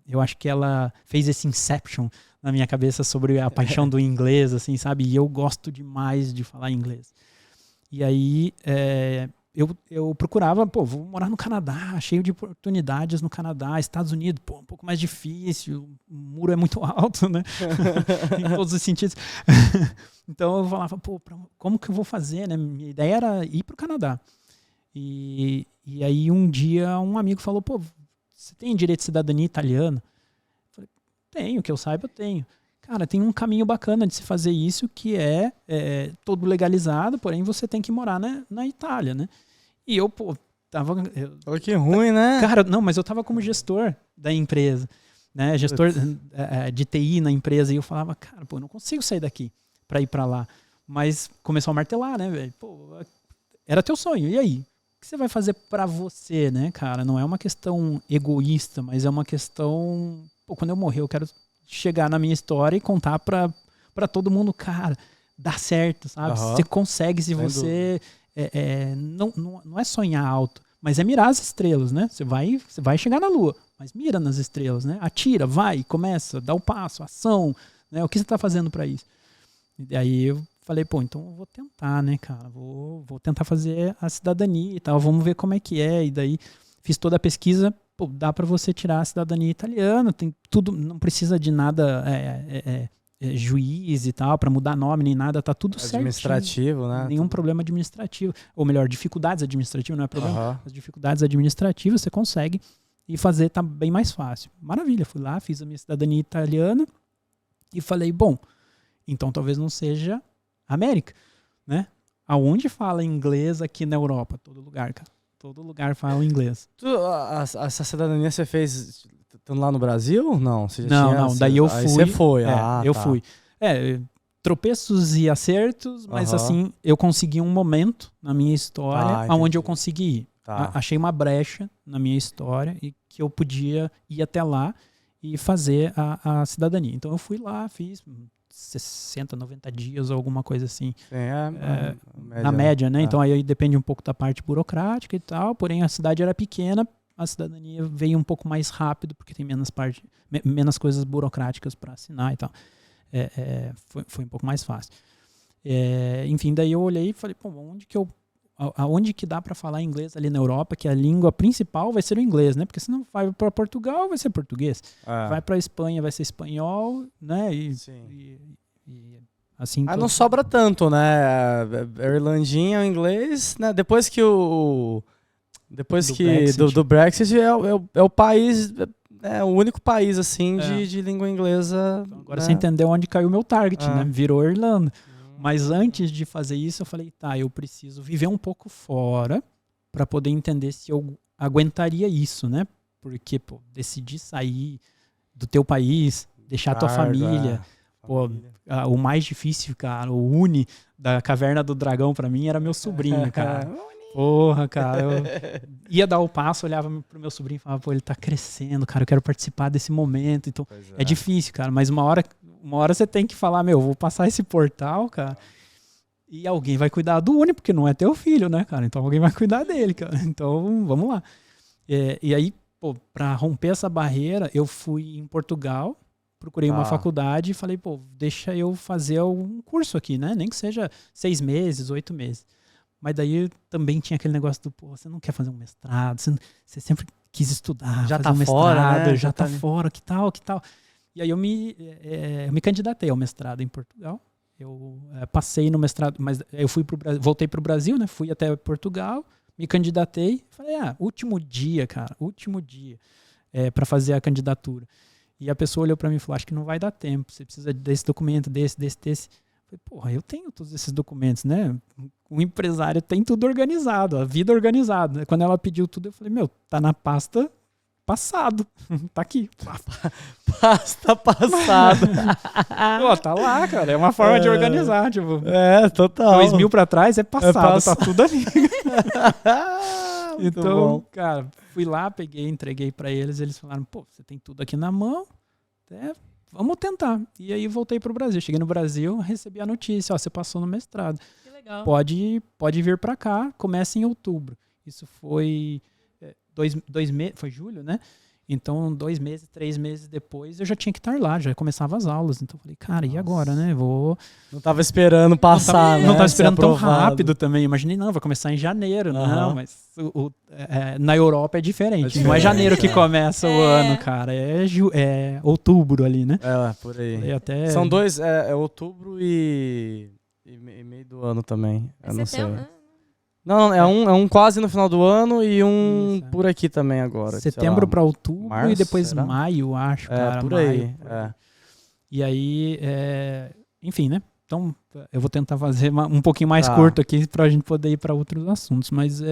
eu acho que ela fez esse inception na minha cabeça sobre a paixão do inglês, assim, sabe? E eu gosto demais de falar inglês. E aí, eu procurava, vou morar no Canadá, cheio de oportunidades no Canadá, Estados Unidos, um pouco mais difícil, o muro é muito alto, né? Em todos os sentidos. Então eu falava, como que eu vou fazer, né? Minha ideia era ir para o Canadá. E aí um dia um amigo falou, você tem direito de cidadania italiana? Eu falei, tenho, que eu saiba, eu tenho. Cara, tem um caminho bacana de se fazer isso, que é todo legalizado, porém você tem que morar na Itália, né? E eu, tava... Olha que ruim, né? Cara, não, mas eu tava como gestor da empresa, né? Gestor de TI na empresa, e eu falava, cara, eu não consigo sair daqui pra ir pra lá. Mas começou a martelar, né, velho? Era teu sonho, e aí? O que você vai fazer pra você, né, cara? Não é uma questão egoísta, mas é uma questão... quando eu morrer, eu quero chegar na minha história e contar pra todo mundo, cara, dá certo, sabe? Uhum. Você consegue se você... não é sonhar alto, mas é mirar as estrelas, né? Você vai chegar na lua, mas mira nas estrelas, né? Atira, vai, começa, dá o passo, ação, né? O que você tá fazendo pra isso? E aí eu falei, então eu vou tentar, né, cara? Vou tentar fazer a cidadania e tal, vamos ver como é que é. E daí fiz toda a pesquisa, dá pra você tirar a cidadania italiana, tem tudo, não precisa de nada juiz e tal, pra mudar nome nem nada, tá tudo certo. Administrativo, né? Nenhum problema administrativo. Ou melhor, dificuldades administrativas, não é problema. As dificuldades administrativas você consegue e fazer tá bem mais fácil. Maravilha, fui lá, fiz a minha cidadania italiana e falei, então talvez não seja América, né? Aonde fala inglês aqui na Europa? Todo lugar, cara. Todo lugar fala inglês. Essa cidadania você fez estando lá no Brasil? Não, você já não. Daí eu fui. Aí você foi. Eu fui. Tropeços e acertos, mas assim, eu consegui um momento na minha história onde eu consegui ir. Achei uma brecha na minha história e que eu podia ir até lá e fazer a cidadania. Então eu fui lá, fiz 60, 90 dias, alguma coisa assim. Na média, né? Então aí depende um pouco da parte burocrática e tal, porém a cidade era pequena, a cidadania veio um pouco mais rápido, porque tem menos coisas burocráticas para assinar e tal. Foi um pouco mais fácil. Enfim, daí eu olhei e falei, aonde que dá para falar inglês ali na Europa, que a língua principal vai ser o inglês, né? Porque se não vai para Portugal, vai ser português. Vai para Espanha, vai ser espanhol, né? E assim... não sobra tanto, né? A Irlandinha, o inglês, né? Depois do Brexit é o país... É o único país, assim, de língua inglesa. Então, agora você entendeu onde caiu o meu target, né? Virou Irlanda. Mas antes de fazer isso, eu falei, eu preciso viver um pouco fora para poder entender se eu aguentaria isso, né? Porque, decidir sair do teu país, deixar a tua família. O mais difícil, cara, o Uni da Caverna do Dragão para mim era meu sobrinho, cara. Porra, cara, eu ia dar o passo, olhava pro meu sobrinho e falava, ele tá crescendo, cara, eu quero participar desse momento. Então, é difícil, cara, mas uma hora você tem que falar, vou passar esse portal, cara, E alguém vai cuidar do Uni, porque não é teu filho, né, cara? Então alguém vai cuidar dele, cara. Então, vamos lá. E aí, pô, pra romper essa barreira, eu fui em Portugal, procurei uma faculdade e falei, pô, deixa eu fazer um curso aqui, né? Nem que seja 6 meses, 8 meses. Mas daí também tinha aquele negócio do, pô, você não quer fazer um mestrado, você sempre quis estudar, Já fazer tá um mestrado, fora, né? já tá ali. fora, que tal. E aí eu me candidatei ao mestrado em Portugal. Eu passei no mestrado, mas eu voltei pro Brasil, né? Fui até Portugal, me candidatei, falei, último dia para fazer a candidatura. E a pessoa olhou para mim e falou, acho que não vai dar tempo, você precisa desse documento, desse. Eu falei, porra, eu tenho todos esses documentos, né? O empresário tem tudo organizado, a vida organizada. Quando ela pediu tudo, eu falei, meu, tá na pasta passado, tá aqui. Pasta passado. Pô, tá lá, cara, é uma forma de organizar, tipo. Total. 2000 pra trás é passado, tá tudo ali. Muito Então, bom. cara, fui lá, entreguei pra eles falaram, pô, você tem tudo aqui na mão, vamos tentar. E aí voltei pro Brasil. Cheguei no Brasil, recebi a notícia, você passou no mestrado. Que legal. Pode vir pra cá, começa em outubro. Isso foi 2 meses, foi julho, né? Então, 2 meses, 3 meses depois, eu já tinha que estar lá, já começava as aulas. Então, eu falei, cara, e agora, né? Não tava esperando passar, né? Não tava esperando Ser tão aprovado. Rápido também. Imaginei, não, vai começar em janeiro. Não, mas na Europa é diferente. Não é janeiro que começa o ano, cara. É outubro ali, né? Por aí. Até... São 2, é outubro e meio do ano também. Eu não sei. Não, é um quase no final do ano e um Isso, por aqui também agora. Setembro para outubro março, e depois será? maio, acho, cara. Por maio, aí. por aí. E aí, enfim, né? Então, eu vou tentar fazer um pouquinho mais curto aqui pra gente poder ir para outros assuntos. Mas,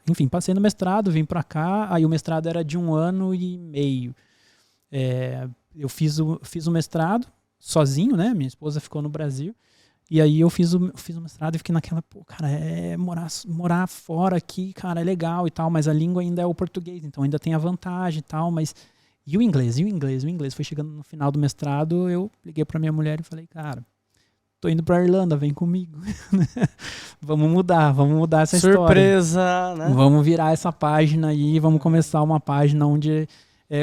enfim, passei no mestrado, vim para cá. Aí o mestrado era de 1 ano e meio. Eu fiz o mestrado sozinho, né? Minha esposa ficou no Brasil. E aí eu fiz o mestrado e fiquei naquela, pô, cara, morar fora aqui, cara, é legal e tal, mas a língua ainda é o português, então ainda tem a vantagem e tal, mas... E o inglês? Foi chegando no final do mestrado, eu liguei pra minha mulher e falei, cara, tô indo pra Irlanda, vem comigo. Vamos mudar essa história. Surpresa, né? Vamos virar essa página aí, vamos começar uma página onde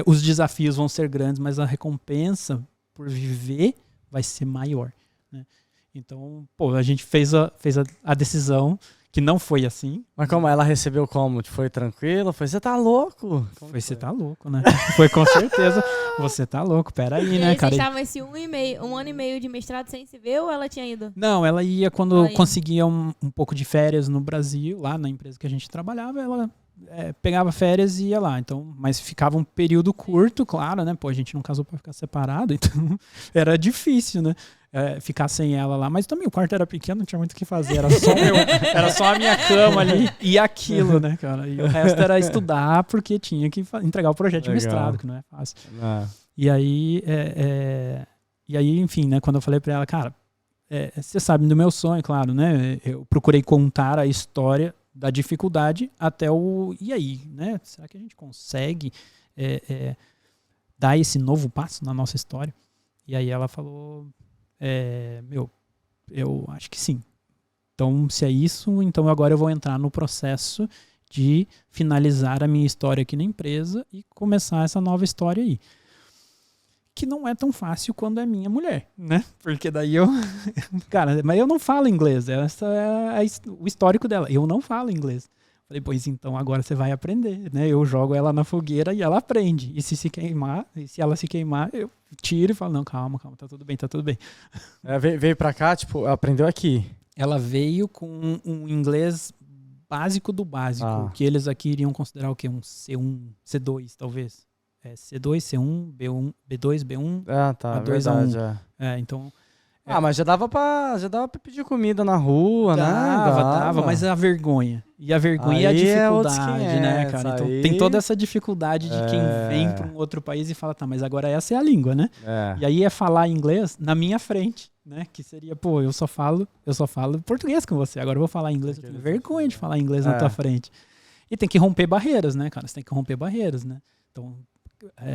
os desafios vão ser grandes, mas a recompensa por viver vai ser maior, né? Então, pô, a gente fez a decisão, que não foi assim. Mas como? Ela recebeu como? Foi tranquilo? Foi, você tá louco? Você tá louco, né? Foi com certeza, você tá louco, peraí, né, cara? Vocês estavam esse 1 ano e meio de mestrado sem se ver ou ela tinha ido? Não, ela ia quando conseguia um pouco de férias no Brasil, lá na empresa que a gente trabalhava, ela pegava férias e ia lá. Então, mas ficava um período curto, claro, né? Pô, a gente não casou pra ficar separado, então era difícil, né? Ficar sem ela lá, mas também o quarto era pequeno, não tinha muito o que fazer, era só a minha cama ali e aquilo, né, cara? E o resto era estudar porque tinha que entregar o projeto de mestrado, que não é fácil. E aí, enfim, né, quando eu falei pra ela, cara, você sabe do meu sonho, claro, né? Eu procurei contar a história da dificuldade até e aí, né? Será que a gente consegue dar esse novo passo na nossa história? E aí ela falou... eu acho que sim. Então, se é isso, então agora eu vou entrar no processo de finalizar a minha história aqui na empresa e começar essa nova história aí. Que não é tão fácil quando é minha mulher, né? Porque daí cara, mas eu não falo inglês, essa é o histórico dela. Eu não falo inglês. Falei, pois então agora você vai aprender, né? Eu jogo ela na fogueira e ela aprende. E se ela se queimar, eu tiro e falo, não, calma, tá tudo bem. Veio pra cá, tipo, aprendeu aqui. Ela veio com um inglês básico do básico, que eles aqui iriam considerar o quê? Um C1, C2, talvez. C2, C1, B1, B2, B1, tá, A2, verdade, A1. Então... mas já dava pra pedir comida na rua, né? Dava, mas a vergonha. E a vergonha e a dificuldade, né, cara? Então tem toda essa dificuldade de quem vem para um outro país e fala, tá, mas agora essa é a língua, né? E aí falar inglês na minha frente, né? Que seria, pô, eu só falo português com você, agora eu vou falar inglês, eu tenho vergonha de falar inglês na tua frente. E tem que romper barreiras, né, cara? Você tem que romper barreiras, né? Então,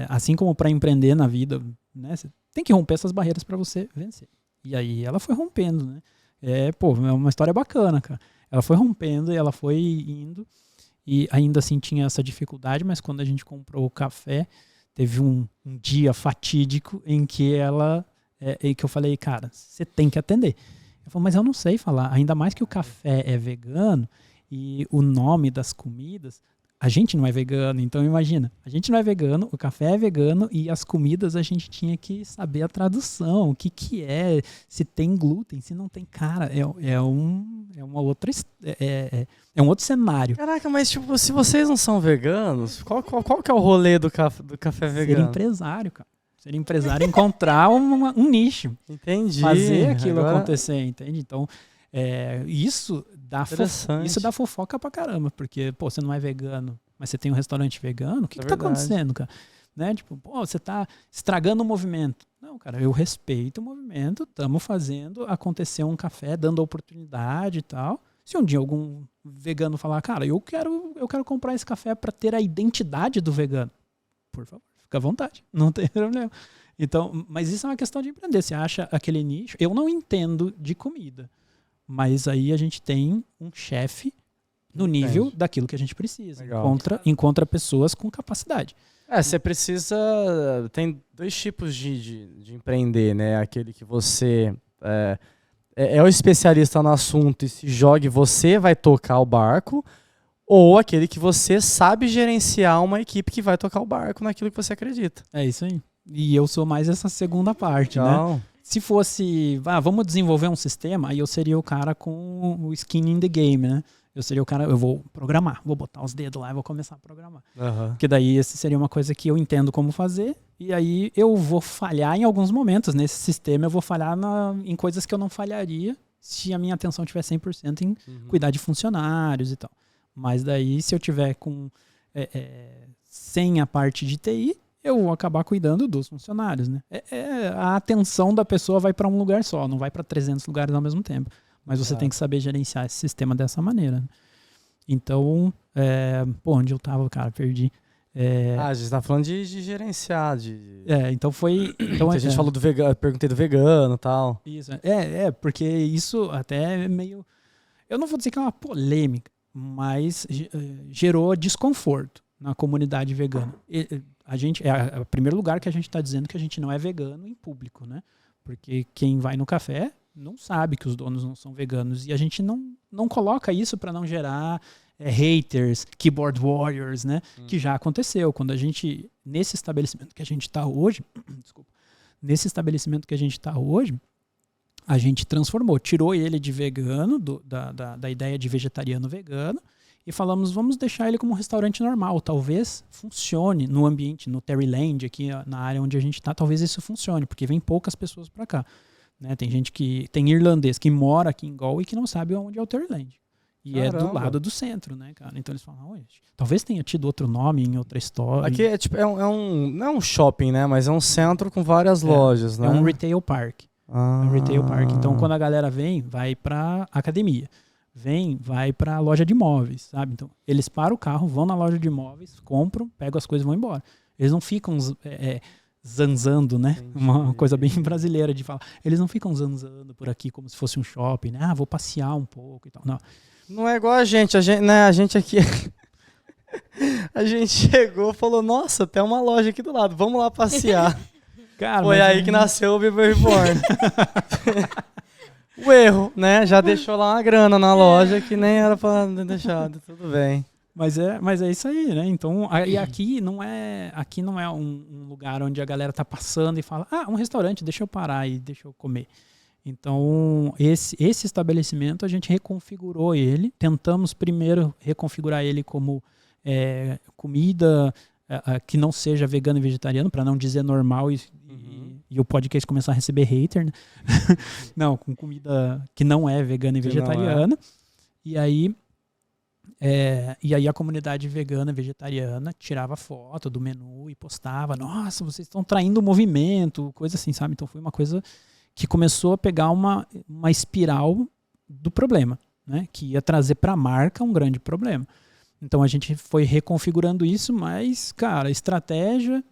assim como para empreender na vida, né? Você tem que romper essas barreiras para você vencer. E aí ela foi rompendo, né? é uma história bacana, cara. Ela foi rompendo e ela foi indo, e ainda assim tinha essa dificuldade, mas quando a gente comprou o café, teve um dia fatídico em que eu falei, cara, você tem que atender. Ela falou, mas eu não sei falar, ainda mais que o café é vegano e o nome das comidas, a gente não é vegano, então imagina, a gente não é vegano, o café é vegano e as comidas a gente tinha que saber a tradução, o que é, se tem glúten, se não tem, cara, é um outro cenário. Caraca, mas tipo, se vocês não são veganos, qual que é o rolê do café vegano? Ser empresário, cara. Ser empresário é encontrar um nicho. Entendi. Fazer aquilo Agora... acontecer, entende? Então, isso dá fofoca pra caramba, porque, pô, você não é vegano, mas você tem um restaurante vegano, o que tá acontecendo, cara? Né? Tipo, pô, você tá estragando o movimento. Não, cara, eu respeito o movimento, estamos fazendo acontecer um café, dando oportunidade e tal. Se um dia algum vegano falar, cara, eu quero comprar esse café para ter a identidade do vegano, por favor, fica à vontade, não tem problema. Então, mas isso é uma questão de empreender. Você acha aquele nicho? Eu não entendo de comida, mas aí a gente tem um chefe no nível daquilo que a gente precisa. Encontra pessoas com capacidade. Você precisa... Tem dois tipos de empreender, né? Aquele que você é o especialista no assunto e se joga e você vai tocar o barco, ou aquele que você sabe gerenciar uma equipe que vai tocar o barco naquilo que você acredita. É isso aí. E eu sou mais essa segunda parte, né? Se fosse, vamos desenvolver um sistema, aí eu seria o cara com o skin in the game, né? Eu seria o cara, eu vou programar, vou botar os dedos lá e vou começar a programar. Porque daí esse seria uma coisa que eu entendo como fazer, e aí eu vou falhar em alguns momentos nesse sistema, eu vou falhar em coisas que eu não falharia se a minha atenção tiver 100% em cuidar de funcionários e tal. Mas daí, se eu tiver sem a parte de TI, eu vou acabar cuidando dos funcionários, né? A atenção da pessoa vai para um lugar só, não vai para 300 lugares ao mesmo tempo. Mas você tem que saber gerenciar esse sistema dessa maneira. Né? Então, onde eu tava, cara, perdi. A gente tá falando de gerenciar. Então foi... Então, a gente falou do vegano, perguntei do vegano e tal. Isso, porque isso até é meio... Eu não vou dizer que é uma polêmica, mas gerou desconforto na comunidade vegana. A gente, o primeiro lugar que a gente está dizendo que a gente não é vegano em público, né? Porque quem vai no café não sabe que os donos não são veganos. E a gente não coloca isso para não gerar haters, keyboard warriors, né? Que já aconteceu. Quando a gente, nesse estabelecimento que a gente está hoje, a gente transformou, tirou ele de vegano, da ideia de vegetariano vegano, e falamos, vamos deixar ele como um restaurante normal. Talvez funcione no ambiente, no Terryland, aqui na área onde a gente está, talvez isso funcione, porque vem poucas pessoas para cá. Né? Tem gente tem irlandês que mora aqui em Galway e que não sabe onde é o Terryland. E Caramba. É do lado do centro, né, cara? Então eles falam, talvez tenha tido outro nome em outra história. Aqui não é um shopping, né? Mas é um centro com várias lojas, né? É um retail park. É um retail park. Então quando a galera vem, vai pra academia. Vai pra loja de imóveis, sabe? Então eles param o carro, vão na loja de imóveis, compram, pegam as coisas e vão embora. Eles não ficam... zanzando, né? Entendi. Uma coisa bem brasileira de falar. Eles não ficam zanzando por aqui como se fosse um shopping, né? Vou passear um pouco e tal. Não é igual a gente, né? A gente aqui... a gente chegou e falou, nossa, tem uma loja aqui do lado, vamos lá passear. Cara, foi aí que nasceu o Bebê Reborn. O erro, né? Já deixou lá uma grana na loja que nem era pra deixar, tudo bem. Mas é isso aí, né? Então, e aqui não é um lugar onde a galera tá passando e fala, um restaurante, deixa eu parar e deixa eu comer. Então, esse estabelecimento, a gente reconfigurou ele. Tentamos primeiro reconfigurar ele como comida que não seja vegano e vegetariano, para não dizer normal e o podcast começar a receber hater, né? Não, com comida que não é vegana e vegetariana. E aí a comunidade vegana e vegetariana tirava foto do menu e postava, nossa, vocês estão traindo o movimento, coisa assim, sabe? Então foi uma coisa que começou a pegar uma espiral do problema, né? Que ia trazer para a marca um grande problema. Então a gente foi reconfigurando isso, mas, cara, a estratégia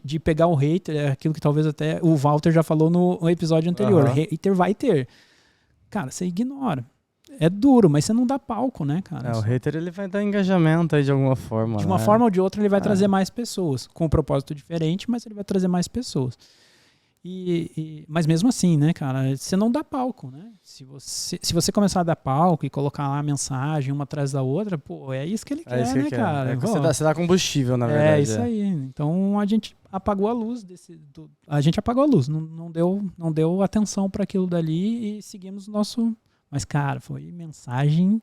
de pegar o hater é aquilo que talvez até o Walter já falou no episódio anterior. Hater vai ter. cara, você ignora. É duro, mas você não dá palco, né, cara? O hater ele vai dar engajamento aí de alguma forma. De uma forma ou de outra ele vai trazer mais pessoas, com um propósito diferente, mas ele vai trazer mais pessoas. Mas mesmo assim, né, cara, você não dá palco, né? Se você começar a dar palco e colocar lá a mensagem uma atrás da outra, pô, é isso que ele quer, né, cara? Você dá combustível, na verdade. É isso aí. Então a gente apagou a luz a gente apagou a luz, não deu atenção para aquilo dali e seguimos o nosso. Mas, cara, foi mensagem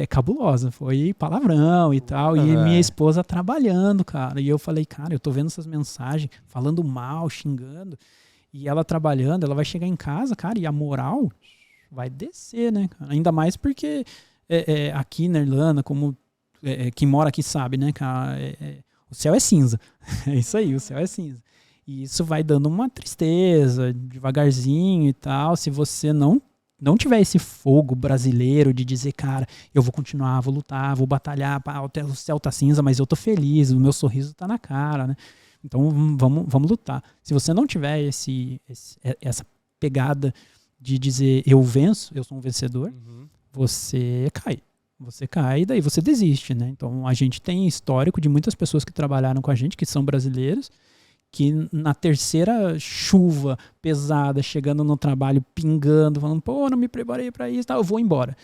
cabulosa, foi palavrão e tal, e minha esposa trabalhando, cara, e eu falei, cara, eu tô vendo essas mensagens, falando mal, xingando, e ela trabalhando, ela vai chegar em casa, cara, e a moral vai descer, né, cara? Ainda mais porque aqui na Irlanda, como quem mora aqui sabe, né, cara, o céu é cinza, é isso aí, o céu é cinza, e isso vai dando uma tristeza, devagarzinho e tal, se você não tiver esse fogo brasileiro de dizer, cara, eu vou continuar, vou lutar, vou batalhar, o céu tá cinza, mas eu tô feliz, o meu sorriso tá na cara, né? Então vamos lutar. Se você não tiver essa pegada de dizer, eu venço, eu sou um vencedor, você cai. Você cai e daí você desiste, né? Então a gente tem histórico de muitas pessoas que trabalharam com a gente, que são brasileiros, que na terceira chuva pesada, chegando no trabalho, pingando, falando, pô, não me preparei pra isso, tá, eu vou embora.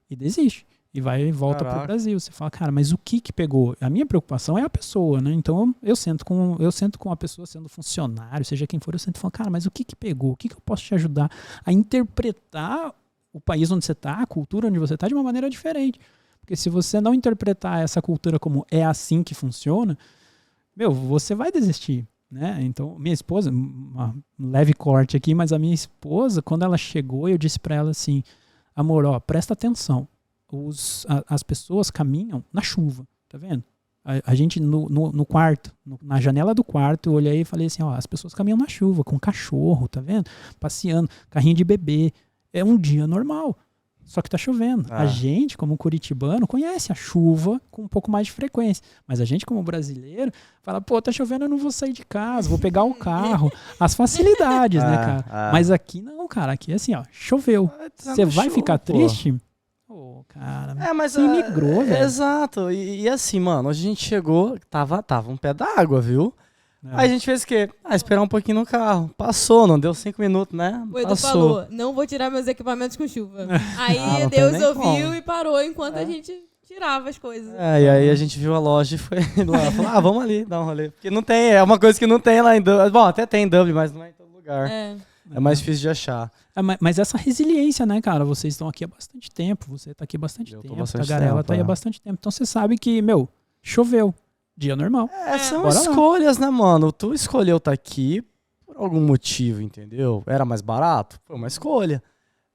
E desiste. E volta pro Brasil. Você fala, cara, mas o que pegou? A minha preocupação é a pessoa, né? Então eu sento com a pessoa sendo funcionário, seja quem for, eu sento e falo, cara, mas o que pegou? O que eu posso te ajudar a interpretar o país onde você tá, a cultura onde você tá, de uma maneira diferente? Porque se você não interpretar essa cultura como é assim que funciona, você vai desistir. Né? Então, minha esposa, um leve corte aqui, mas a minha esposa, quando ela chegou, eu disse para ela assim, amor, presta atenção, as pessoas caminham na chuva, tá vendo? A gente no quarto, na janela do quarto, eu olhei e falei assim, as pessoas caminham na chuva, com cachorro, tá vendo? Passeando, carrinho de bebê, é um dia normal. Só que tá chovendo. A gente, como curitibano, conhece a chuva com um pouco mais de frequência. Mas a gente, como brasileiro, fala, pô, tá chovendo, eu não vou sair de casa, vou pegar o carro. As facilidades, né, cara? Mas aqui não, cara. Aqui é assim, choveu. Você vai ficar triste? Pô, cara, mas você migrou, velho. Exato. E assim, mano, a gente chegou, tava um pé d'água, viu? Aí a gente fez o quê? Esperar um pouquinho no carro. Passou, não deu 5 minutos, né? O Edu falou, não vou tirar meus equipamentos com chuva. Aí Deus ouviu e parou enquanto a gente tirava as coisas. E aí a gente viu a loja e foi lá. Falou, vamos ali dar um rolê. Porque não tem, é uma coisa que não tem lá em Dublin. Bom, até tem em Dublin, mas não é em todo lugar. É mais difícil de achar. Mas essa resiliência, né, cara? Vocês estão aqui há bastante tempo. Você tá aqui há bastante tempo. A Tagarela tá aí há bastante tempo. Então você sabe que, choveu. Dia normal. São escolhas, né, mano? Tu escolheu estar aqui por algum motivo, entendeu? Era mais barato? Foi uma escolha.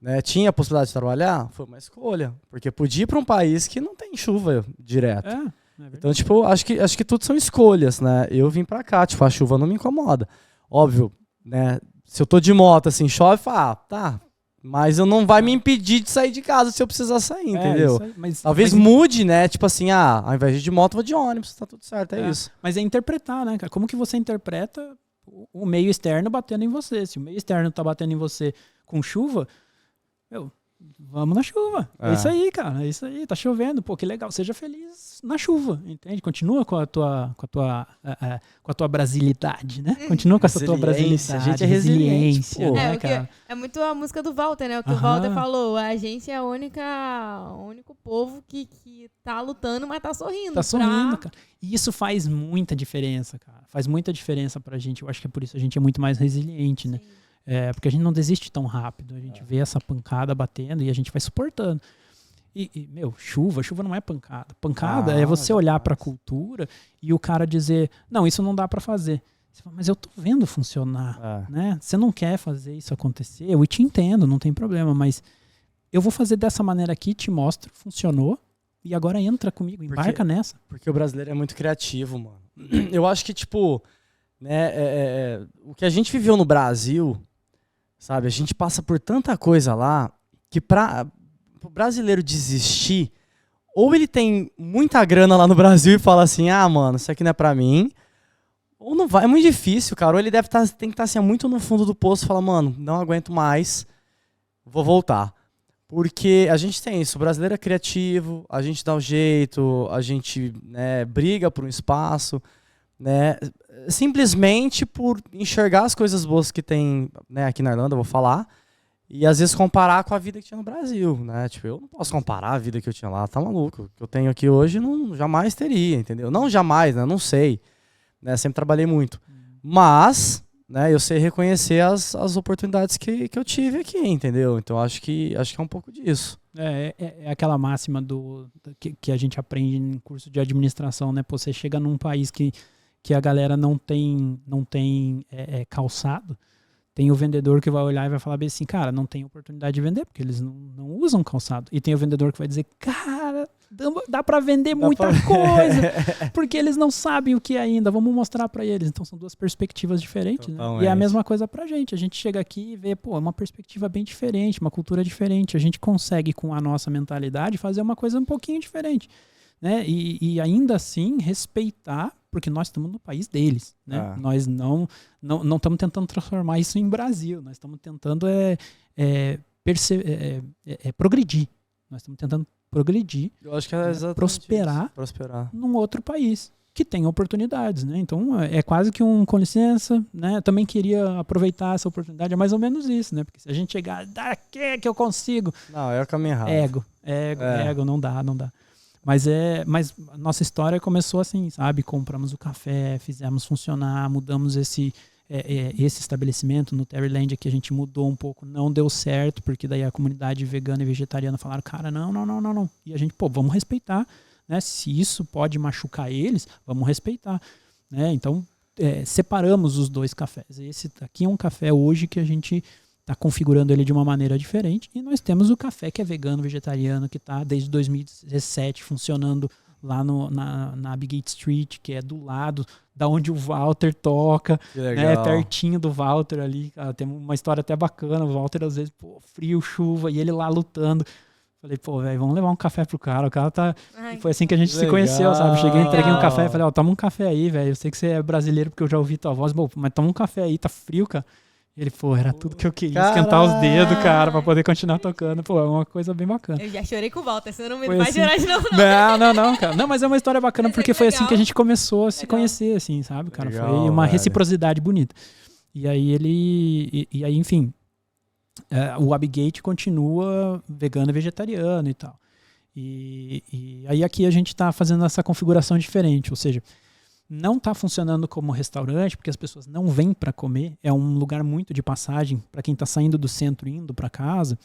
Né? Tinha a possibilidade de trabalhar? Foi uma escolha. Porque podia ir pra um país que não tem chuva direto. Então, tipo, acho que tudo são escolhas, né? Eu vim pra cá, tipo, a chuva não me incomoda. Óbvio, né? Se eu tô de moto, assim, chove, tá. Mas eu não vai me impedir de sair de casa se eu precisar sair, entendeu? Aí, talvez mude, né? Tipo assim, ao invés de moto, eu vou de ônibus, tá tudo certo, é isso. Mas é interpretar, né, cara? Como que você interpreta o meio externo batendo em você? Se o meio externo tá batendo em você com chuva, vamos na chuva. É isso aí, cara. É isso aí. Tá chovendo. Pô, que legal. Seja feliz na chuva, entende? Continua com a tua brasilidade, né? Continua com essa tua brasilidade. A gente é resiliente. Né, cara? É muito a música do Walter, né? O que o Walter falou. A gente é o único povo que tá lutando, mas tá sorrindo. Tá sorrindo, cara. E isso faz muita diferença, cara. Faz muita diferença pra gente. Eu acho que é por isso que a gente é muito mais resiliente, né? Porque a gente não desiste tão rápido. A gente vê essa pancada batendo e a gente vai suportando. Chuva não é pancada. Pancada é você olhar para a cultura e o cara dizer, não, isso não dá para fazer. Você fala, mas eu tô vendo funcionar, né? Você não quer fazer isso acontecer, eu te entendo, não tem problema, mas eu vou fazer dessa maneira aqui, te mostro, funcionou, e agora entra comigo, embarca nessa. Porque o brasileiro é muito criativo, mano. Eu acho que, tipo, né, o que a gente viveu no Brasil, sabe, a gente passa por tanta coisa lá que o brasileiro desistir, ou ele tem muita grana lá no Brasil e fala assim, mano, isso aqui não é pra mim, ou não vai, é muito difícil, cara, ou ele tem que estar assim, muito no fundo do poço e fala, mano, não aguento mais, vou voltar. Porque a gente tem isso, o brasileiro é criativo, a gente dá um jeito, a gente, né, briga por um espaço, né, simplesmente por enxergar as coisas boas que tem, né, aqui na Irlanda, eu vou falar, e às vezes comparar com a vida que tinha no Brasil, né? Tipo, eu não posso comparar a vida que eu tinha lá, tá maluco? O que eu tenho aqui hoje não jamais teria, entendeu? Não jamais, né? Não sei, né? Sempre trabalhei muito. Mas, né, eu sei reconhecer as oportunidades que eu tive aqui, entendeu? Então acho que é um pouco disso. É aquela máxima que a gente aprende em curso de administração, né? Pô, você chega num país que a galera não tem calçado. Tem o vendedor que vai olhar e vai falar bem assim, cara, não tem oportunidade de vender, porque eles não usam calçado. E tem o vendedor que vai dizer, cara, dá pra vender muita coisa, porque eles não sabem o que é ainda, vamos mostrar pra eles. Então são duas perspectivas diferentes, né? E é a mesma coisa pra gente. A gente chega aqui e vê, pô, é uma perspectiva bem diferente, uma cultura diferente. A gente consegue, com a nossa mentalidade, fazer uma coisa um pouquinho diferente, né? E ainda assim respeitar, porque nós estamos no país deles, né? Nós não estamos tentando transformar isso em Brasil, nós estamos tentando progredir. Nós estamos tentando progredir, eu acho que é prosperar num outro país que tem oportunidades, né? Então é quase que com licença, né? Eu também queria aproveitar essa oportunidade, é mais ou menos isso, né? Porque se a gente chegar, daqui que eu consigo. Não, é o caminho errado. Ego, não dá. Mas a nossa história começou assim, sabe? Compramos o café, fizemos funcionar, mudamos esse estabelecimento no Terryland aqui, a gente mudou um pouco, não deu certo, porque daí a comunidade vegana e vegetariana falaram, cara, não. E a gente, pô, vamos respeitar, né? Se isso pode machucar eles, vamos respeitar, né? Então, separamos os dois cafés. Esse aqui é um café hoje que a gente está configurando ele de uma maneira diferente, e nós temos o café que é vegano, vegetariano, que está desde 2017 funcionando lá na Abigail Street, que é do lado da onde o Walter toca, né, pertinho do Walter ali. Tem uma história até bacana, o Walter às vezes, pô, frio, chuva, e ele lá lutando. Falei, pô, velho, vamos levar um café pro cara, o cara tá... E foi assim que a gente se conheceu, sabe? Cheguei, entreguei um café, falei, toma um café aí, velho, eu sei que você é brasileiro porque eu já ouvi tua voz, mas toma um café aí, tá frio, cara. Ele, pô, era tudo que eu queria, esquentar os dedos, cara, pra poder continuar tocando. Pô, é uma coisa bem bacana. Eu já chorei com o Walter, você não me vai assim, chorar de novo, não. Não, cara. Não, mas é uma história bacana, porque foi assim que a gente começou a se conhecer, assim, sabe, cara? Foi uma reciprocidade bonita. E aí enfim, o Abigate continua vegano e vegetariano e tal. E aí aqui a gente tá fazendo essa configuração diferente, ou seja, não está funcionando como restaurante, porque as pessoas não vêm para comer. É um lugar muito de passagem para quem está saindo do centro indo para casa.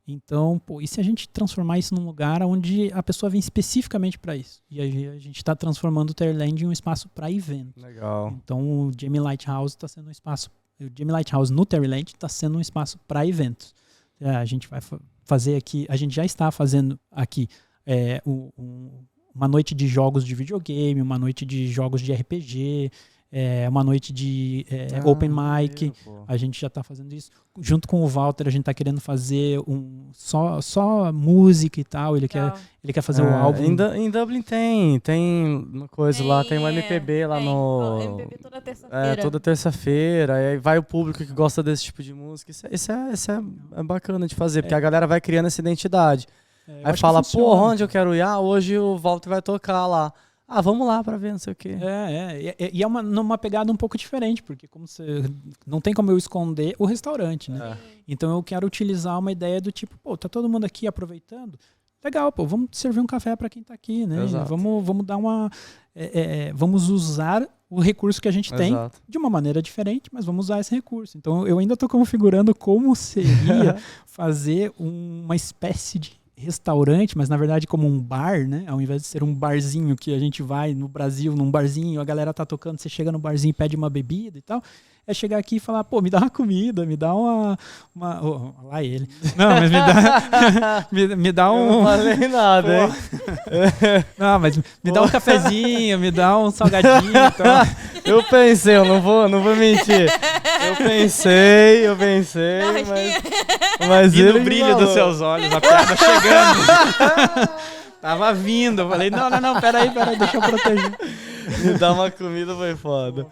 Então, pô, e se a gente transformar isso num lugar onde a pessoa vem especificamente para isso? E aí a gente está transformando o Terryland em um espaço para evento. Legal. Então o Jamie Lighthouse está sendo um espaço... O Jamie Lighthouse no Terryland está sendo um espaço para eventos. A gente vai fazer aqui... A gente já está fazendo aqui uma noite de jogos de videogame, uma noite de jogos de RPG, uma noite de open mic. A gente já está fazendo isso. Junto com o Walter, a gente está querendo fazer só música e tal. Ele quer fazer o álbum. Em Dublin tem uma coisa lá, tem um MPB lá no... MPB toda terça-feira. Toda terça-feira. Aí vai o público que gosta desse tipo de música. Isso é bacana de fazer, porque a galera vai criando essa identidade. Aí fala, pô, onde eu quero ir? Hoje o Walter vai tocar lá. Vamos lá pra ver, não sei o quê. E é numa pegada um pouco diferente, porque não tem como eu esconder o restaurante, né? Então eu quero utilizar uma ideia do tipo, pô, tá todo mundo aqui aproveitando? Legal, pô, vamos servir um café pra quem tá aqui, né? Vamos dar uma... vamos usar o recurso que a gente tem de uma maneira diferente, mas vamos usar esse recurso. Então eu ainda tô configurando como seria fazer uma espécie de restaurante, mas na verdade como um bar, né? Ao invés de ser um barzinho que a gente vai no Brasil, num barzinho, a galera tá tocando, você chega no barzinho e pede uma bebida e tal, é chegar aqui e falar, pô, me dá uma comida, me dá lá ele. Não, mas me dá um... Eu não falei nada, hein? Não, mas me dá um cafezinho, me dá um salgadinho e tal. Eu pensei, eu não vou mentir. Eu pensei, mas e no brilho dos seus olhos, a piada chegando. Tava vindo, eu falei, não, peraí, deixa eu proteger. Me dá uma comida foi foda.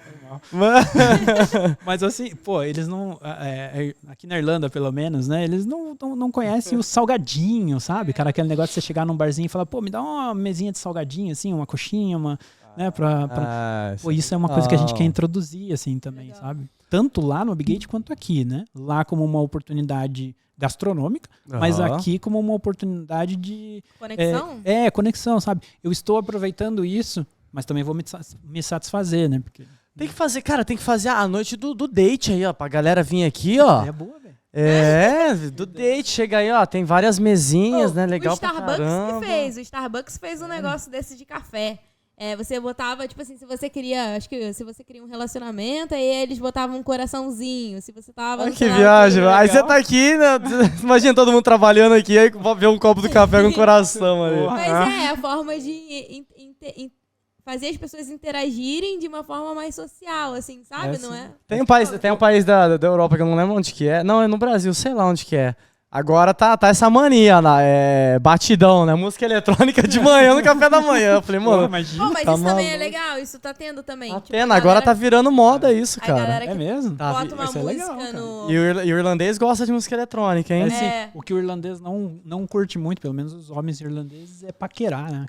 Mas assim, pô, eles não. Aqui na Irlanda, pelo menos, né? Eles não conhecem o salgadinho, sabe? Cara, aquele negócio de você chegar num barzinho e falar, pô, me dá uma mesinha de salgadinho, assim, uma coxinha, né? Pô, isso é uma coisa que a gente quer introduzir, assim, também, Legal. sabe? Tanto lá no Big Gate quanto aqui, né? Lá como uma oportunidade gastronômica, mas aqui como uma oportunidade de... Conexão? Conexão, sabe? Eu estou aproveitando isso, mas também vou me satisfazer, né? Porque Tem que fazer a noite do date aí, ó, pra galera vir aqui, ó. é boa, velho. Do date, chega aí, ó, tem várias mesinhas, né, legal O pra Starbucks caramba. o Starbucks fez um negócio desse de café. Você botava, tipo assim, se você queria um relacionamento, aí eles botavam um coraçãozinho. Se você tava... Olha não que sei lá, viagem, legal. aí você tá aqui, né, imagina todo mundo trabalhando aqui, aí vê um copo do café com um coração ali. Mas é a forma de fazer as pessoas interagirem de uma forma mais social, assim, sabe? Não é? Tem um país da Europa que eu não lembro onde que é. Não, é no Brasil, sei lá onde que é. Agora tá essa mania, né? Batidão, né? Música eletrônica de manhã no café da manhã. Eu falei, mano. Mas tá isso também maluco. é legal, isso tá tendo também. Tá Tipo, tendo, a agora galera- tá virando moda isso, a cara. galera que É mesmo? Tá, bota uma isso é música legal, cara. no... E o irlandês gosta de música eletrônica, hein? Assim, É. o que o irlandês não curte muito, pelo menos os homens irlandeses, é paquerar, né?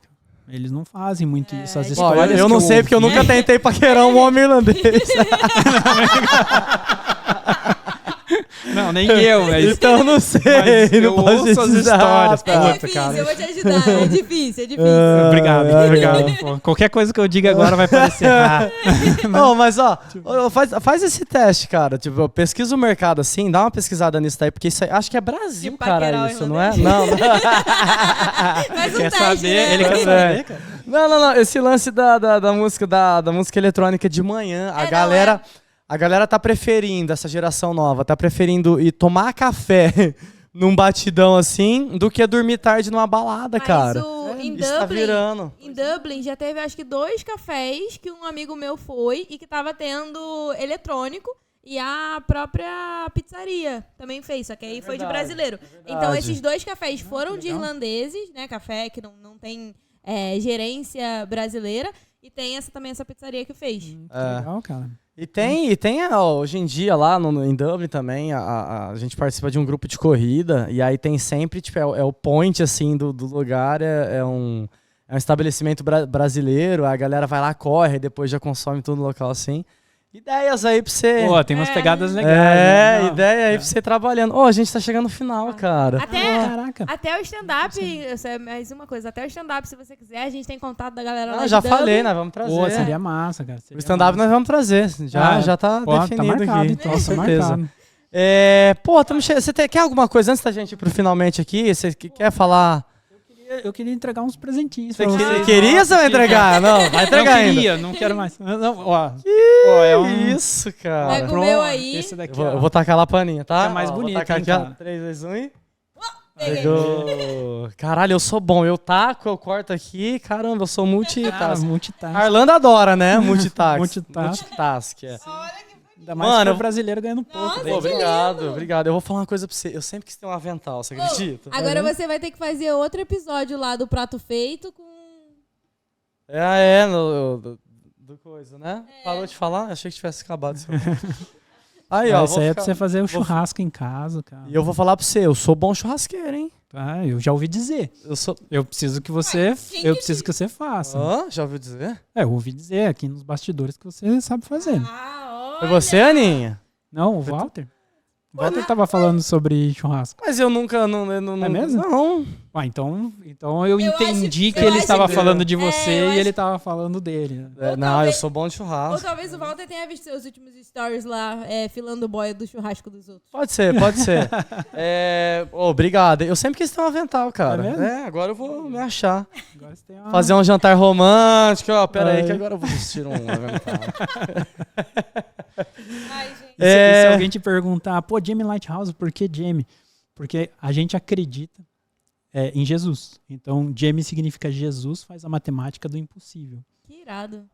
Eles não fazem muito isso. As Ó, histórias eu que não sei porque eu ouvi- nunca tentei paquerar um homem irlandês. Não, nem eu, mas... Então eu não sei. Mas eu não posso ouço as dizer. histórias, É puta, difícil, cara. eu vou te ajudar. É difícil, é difícil. Obrigado, Ah, obrigado. Pô, qualquer coisa que eu diga agora vai parecer errado. Não, mas ó, faz esse teste, cara. Tipo, pesquisa o mercado assim, dá uma pesquisada nisso daí, porque isso aí, acho que é Brasil, De paquerar cara, o isso, não é? irlandês. Não, Faz um Quer teste, saber? né? Ele quer saber, cara. não. Esse lance da música eletrônica de manhã, a galera tá preferindo, essa geração nova, tá preferindo ir tomar café num batidão assim, do que dormir tarde numa balada, Mas cara. em Isso tá Dublin, virando. em Dublin já teve acho que 2 cafés que um amigo meu foi e que tava tendo eletrônico e a própria pizzaria também fez, só que aí foi de brasileiro. Então esses 2 cafés foram de irlandeses, né, café que não tem gerência brasileira, e tem essa pizzaria que fez. Que legal, cara. E tem hoje em dia lá em Dublin também, a gente participa de um grupo de corrida, e aí tem sempre, tipo, é o point, assim, do lugar, é um estabelecimento brasileiro, a galera vai lá, corre, depois já consome tudo no local, assim. Ideias aí pra você... Pô, tem umas pegadas legais. né? Não, ideia aí pra você ir trabalhando. A gente tá chegando no final, cara. Caraca. Até o stand-up, isso é mais uma coisa, até o stand-up, se você quiser, a gente tem contato da galera lá Não, de já Dublin. falei, nós vamos trazer. Pô, seria massa, cara. O seria stand-up massa. nós vamos trazer, já tá Pô, definido tá marcado, aqui, então, com tá certeza. marcado. Você quer alguma coisa antes da gente ir pro finalmente aqui? Você quer falar? Eu queria entregar uns presentinhos Você pra vocês. queria ou você vai entregar? Não, vai entregar Não ainda. queria, não quero mais. Não, ó, pô, é um... Isso, cara. Pega o Pronto, meu aí. Esse daqui, Eu ó. vou tacar lá a paninha, tá? É mais bonito, Vou tacar hein, aqui, ó. cara. 3, 2, 1 e... Peguei. Pegou. Caralho, eu sou bom. Eu taco, eu corto aqui. Caramba, eu sou Cara, multitask. multitask. A Irlanda adora, né? Multitask. Multitask. é. Ainda mais Mano, que o brasileiro ganhando pouco. Pô, obrigado. Eu vou falar uma coisa pra você. Eu sempre quis ter um avental, você acredita? Agora você vai ter que fazer outro episódio lá do prato feito com... Do coisa, né? Parou de falar? Achei que tivesse acabado. Aí, ó. Isso aí é pra você fazer um churrasco em casa, cara. E eu vou falar pra você, eu sou bom churrasqueiro, hein? Ah, eu já ouvi dizer. Eu preciso que você, faça. Já ouviu dizer? Eu ouvi dizer aqui nos bastidores que você sabe fazer. Foi você, Aninha? Não, o Walter. O Walter tava falando sobre churrasco. Mas eu nunca... É mesmo? Não. Ah, então eu entendi acho- que ele eu estava acho- falando de você eu e acho- ele tava falando dele. Ou Não, talvez- eu sou bom de Ou churrasco. talvez o Walter tenha visto seus últimos stories lá, filando o boy do churrasco dos outros. Pode ser. Obrigado. Eu sempre quis ter um avental, cara. É mesmo? Agora eu vou me achar. Agora você tem uma... Fazer um jantar romântico. Ó, pera aí Ai. que agora eu vou vestir um avental. Ai, gente. E se alguém te perguntar, pô, Jamie Lighthouse, por que Jamie? Porque a gente acredita em Jesus. Então, Jamie significa Jesus faz a matemática do impossível. Que irado.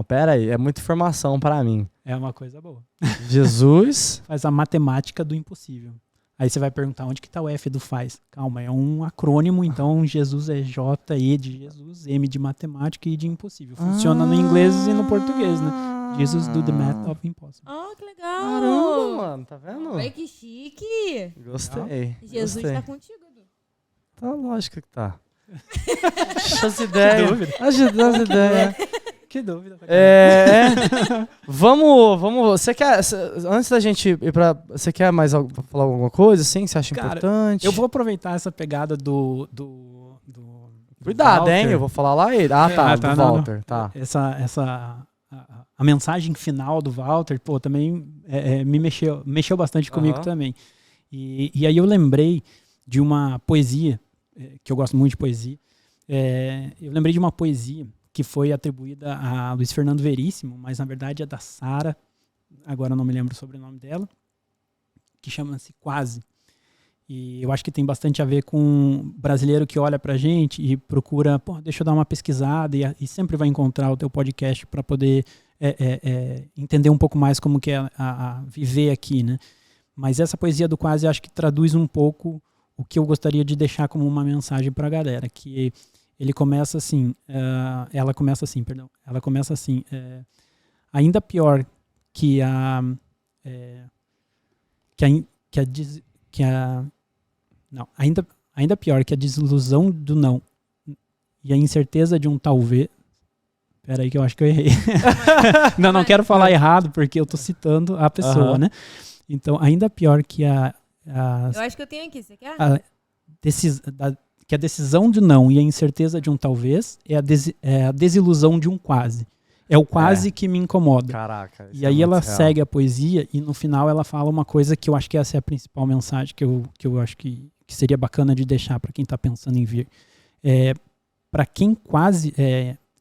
Pera aí. É muita informação pra mim. É uma coisa boa. Jesus... Faz a matemática do impossível. Aí você vai perguntar onde que tá o F do faz. Calma, é um acrônimo, então Jesus é J, E de Jesus, M de matemática e de impossível. Funciona no inglês e no português, né? Jesus do the math of impossible. Oh, que legal. Caramba, mano, tá vendo? Olha que chique. Gostei. Jesus gostei. tá contigo, Edu. Tá lógico que tá. As ideias. dúvida. As ideias. Que dúvida. Vamos. Você quer. Antes da gente ir pra. Você quer mais falar alguma coisa assim? Você acha Cara, importante? Eu vou aproveitar essa pegada do Cuidado, Walter. hein? Eu vou falar lá ele. Ah, tá. Do Walter. Tá. A mensagem final do Walter, pô, também mexeu bastante comigo também. E aí eu lembrei de uma poesia, que eu gosto muito de poesia. Eu lembrei de uma poesia que foi atribuída a Luiz Fernando Veríssimo, mas na verdade é da Sara, agora eu não me lembro o sobrenome dela, que chama-se Quase. E eu acho que tem bastante a ver com um brasileiro que olha pra gente e procura, pô, deixa eu dar uma pesquisada e sempre vai encontrar o teu podcast para poder entender um pouco mais como que é a viver aqui, né? Mas essa poesia do Quase acho que traduz um pouco o que eu gostaria de deixar como uma mensagem pra galera, que ele começa assim, ela começa assim, ainda pior que ainda pior que a desilusão do não e a incerteza de um talvez. Pera aí que eu acho que eu errei. não quero falar errado porque eu tô citando a pessoa, né? Então, ainda pior que Eu acho que eu tenho aqui, você quer? Que a decisão de não e a incerteza de um talvez é a desilusão de um quase. É o quase que me incomoda. Caraca. E aí ela segue a poesia e no final ela fala uma coisa que eu acho que essa é a principal mensagem que eu acho que seria bacana de deixar para quem está pensando em vir. Para quem quase...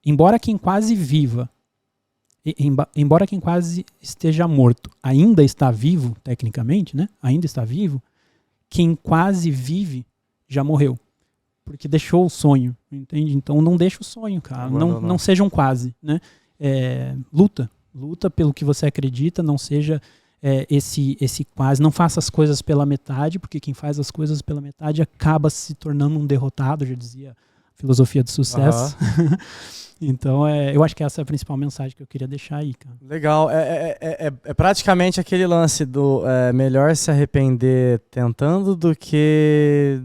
embora quem quase viva, embora quem quase esteja morto, ainda está vivo, tecnicamente, né? Ainda está vivo, quem quase vive já morreu. Porque deixou o sonho, entende? Então não deixa o sonho, cara. Não seja um quase, né? Luta pelo que você acredita, não seja esse quase. Não faça as coisas pela metade, porque quem faz as coisas pela metade acaba se tornando um derrotado, já dizia a filosofia do sucesso. Então, eu acho que essa é a principal mensagem que eu queria deixar aí, cara. Legal. É praticamente aquele lance do melhor se arrepender tentando do que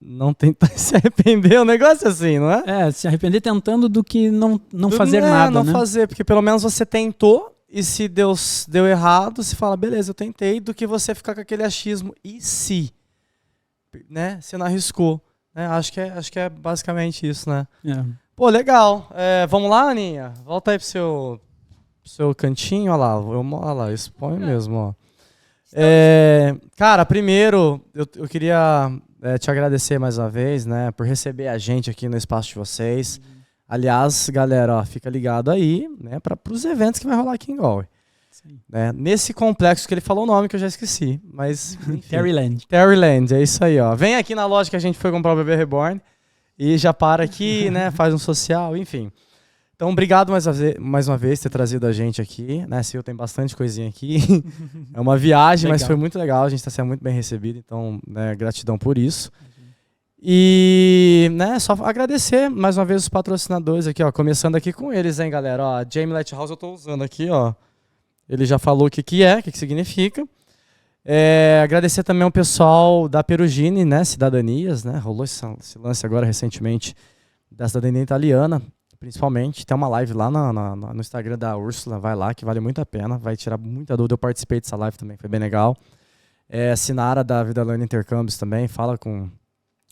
não tentar se arrepender. Um negócio assim, não é? Se arrepender tentando do que não fazer nada, não né? fazer, porque pelo menos você tentou e se deu errado, você fala, beleza, eu tentei, do que você ficar com aquele achismo. E se? Né? Você não arriscou. Né? Acho que é basicamente isso, né? Pô, legal. Vamos lá, Aninha? Volta aí pro seu cantinho, olha lá, expõe mesmo, ó. Cara, primeiro, eu queria te agradecer mais uma vez, né, por receber a gente aqui no espaço de vocês. Aliás, galera, ó, fica ligado aí, né, para os eventos que vai rolar aqui em Galway. Nesse complexo que ele falou o nome que eu já esqueci, mas Terryland, é isso aí, ó. Vem aqui na loja que a gente foi comprar o bebê reborn e já para aqui, né, faz um social, enfim. Então, obrigado mais uma vez por ter trazido a gente aqui, né, Sil, tem bastante coisinha aqui. É uma viagem, mas foi muito legal, a gente está sendo muito bem recebido, então, né, gratidão por isso. E, né, só agradecer mais uma vez os patrocinadores aqui, ó, começando aqui com eles, hein, galera, ó, a Jamie Lighthouse eu tô usando aqui, ó, ele já falou o que significa. Agradecer também ao pessoal da Perugine, né, Cidadanias, né, rolou esse lance agora recentemente da cidadania italiana, principalmente, tem uma live lá no Instagram da Úrsula, vai lá, que vale muito a pena, vai tirar muita dúvida, eu participei dessa live também, foi bem legal. Sinara da Vida Learning Intercâmbios também, fala com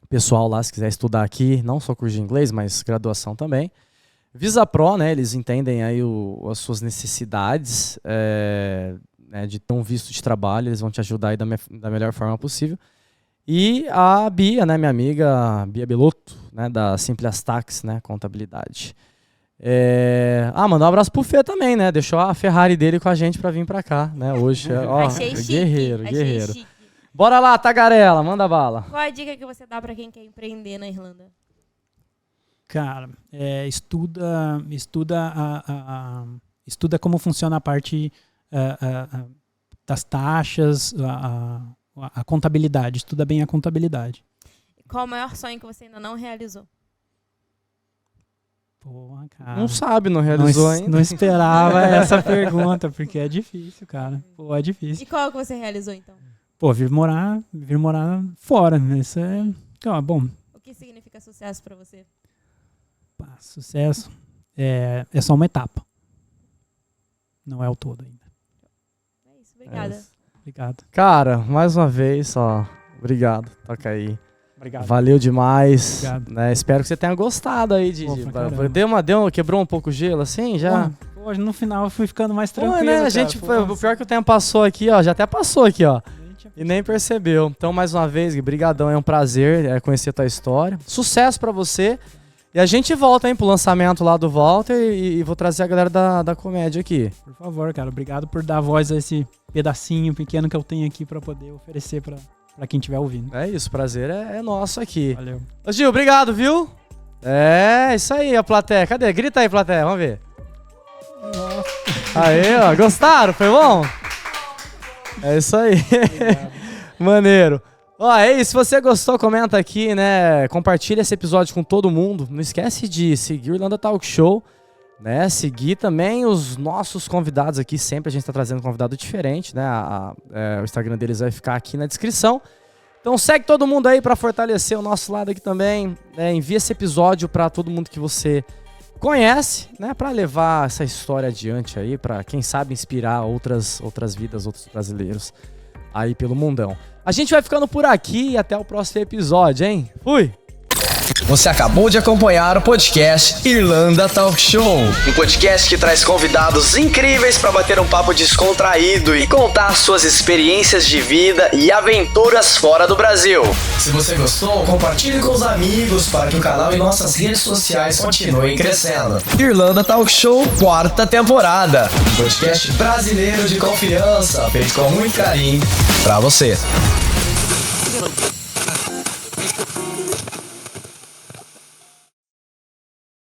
o pessoal lá, se quiser estudar aqui, não só curso de inglês, mas graduação também. Visa Pro, né, eles entendem aí as suas necessidades né, de ter um visto de trabalho, eles vão te ajudar aí da melhor forma possível. E a Bia, né, minha amiga Bia Belotto, né, da Simplias Tax, né, contabilidade. Mandar um abraço pro Fê também, né, deixou a Ferrari dele com a gente pra vir pra cá, né, hoje. Ó, achei chique, guerreiro. chique. Bora lá, Tagarela, manda bala. Qual a dica que você dá pra quem quer empreender na Irlanda? Cara, estuda como funciona a parte das taxas, a contabilidade, estuda bem a contabilidade. Qual o maior sonho que você ainda não realizou? Pô, cara. Não sabe, não realizou ainda. Não esperava essa pergunta, porque é difícil, cara. Pô, é difícil. E qual que você realizou, então? Pô, vir morar fora. Isso é... Então, bom, O que significa sucesso pra você? pá, sucesso é só uma etapa. Não é o todo ainda. É isso, obrigada. Obrigado. Cara, mais uma vez, ó. Obrigado. Toca aí. Obrigado. Valeu demais. Obrigado. Né? Espero que você tenha gostado aí Pô, pra caramba. quebrou um pouco o gelo assim, já? Pô, no final eu fui ficando mais Pô, tranquilo, né? cara. A gente, Pô, o pior que o tempo passou aqui, ó. Já até passou aqui, ó. E nem percebeu. Então, mais uma vez, Gui, brigadão. É um prazer conhecer a tua história. Sucesso pra você. E a gente volta, hein, pro lançamento lá do Walter e vou trazer a galera da comédia aqui. Por favor, cara. Obrigado por dar voz a esse pedacinho pequeno que eu tenho aqui pra poder oferecer pra quem estiver ouvindo. É isso, prazer é nosso aqui. Valeu. Ô, Gil, obrigado, viu? É, isso aí, a plateia. Cadê? Grita aí, plateia, vamos ver. Aí, ó, gostaram? Foi bom? É isso aí. Maneiro. Ó, é isso, se você gostou, comenta aqui, né? Compartilha esse episódio com todo mundo. Não esquece de seguir o Irlanda Talk Show, né? Seguir também os nossos convidados aqui. Sempre a gente tá trazendo um convidado diferente, né? O Instagram deles vai ficar aqui na descrição. Então segue todo mundo aí pra fortalecer o nosso lado aqui também. Envia esse episódio pra todo mundo que você conhece, né? Pra levar essa história adiante aí, pra quem sabe inspirar outras vidas, outros brasileiros aí pelo mundão. A gente vai ficando por aqui e até o próximo episódio, hein? Fui! Você acabou de acompanhar o podcast Irlanda Talk Show, um podcast que traz convidados incríveis para bater um papo descontraído e contar suas experiências de vida e aventuras fora do Brasil. Se você gostou, compartilhe com os amigos para que o canal e nossas redes sociais continuem crescendo. Irlanda Talk Show, 4ª temporada, um podcast brasileiro de confiança, feito com muito carinho para você.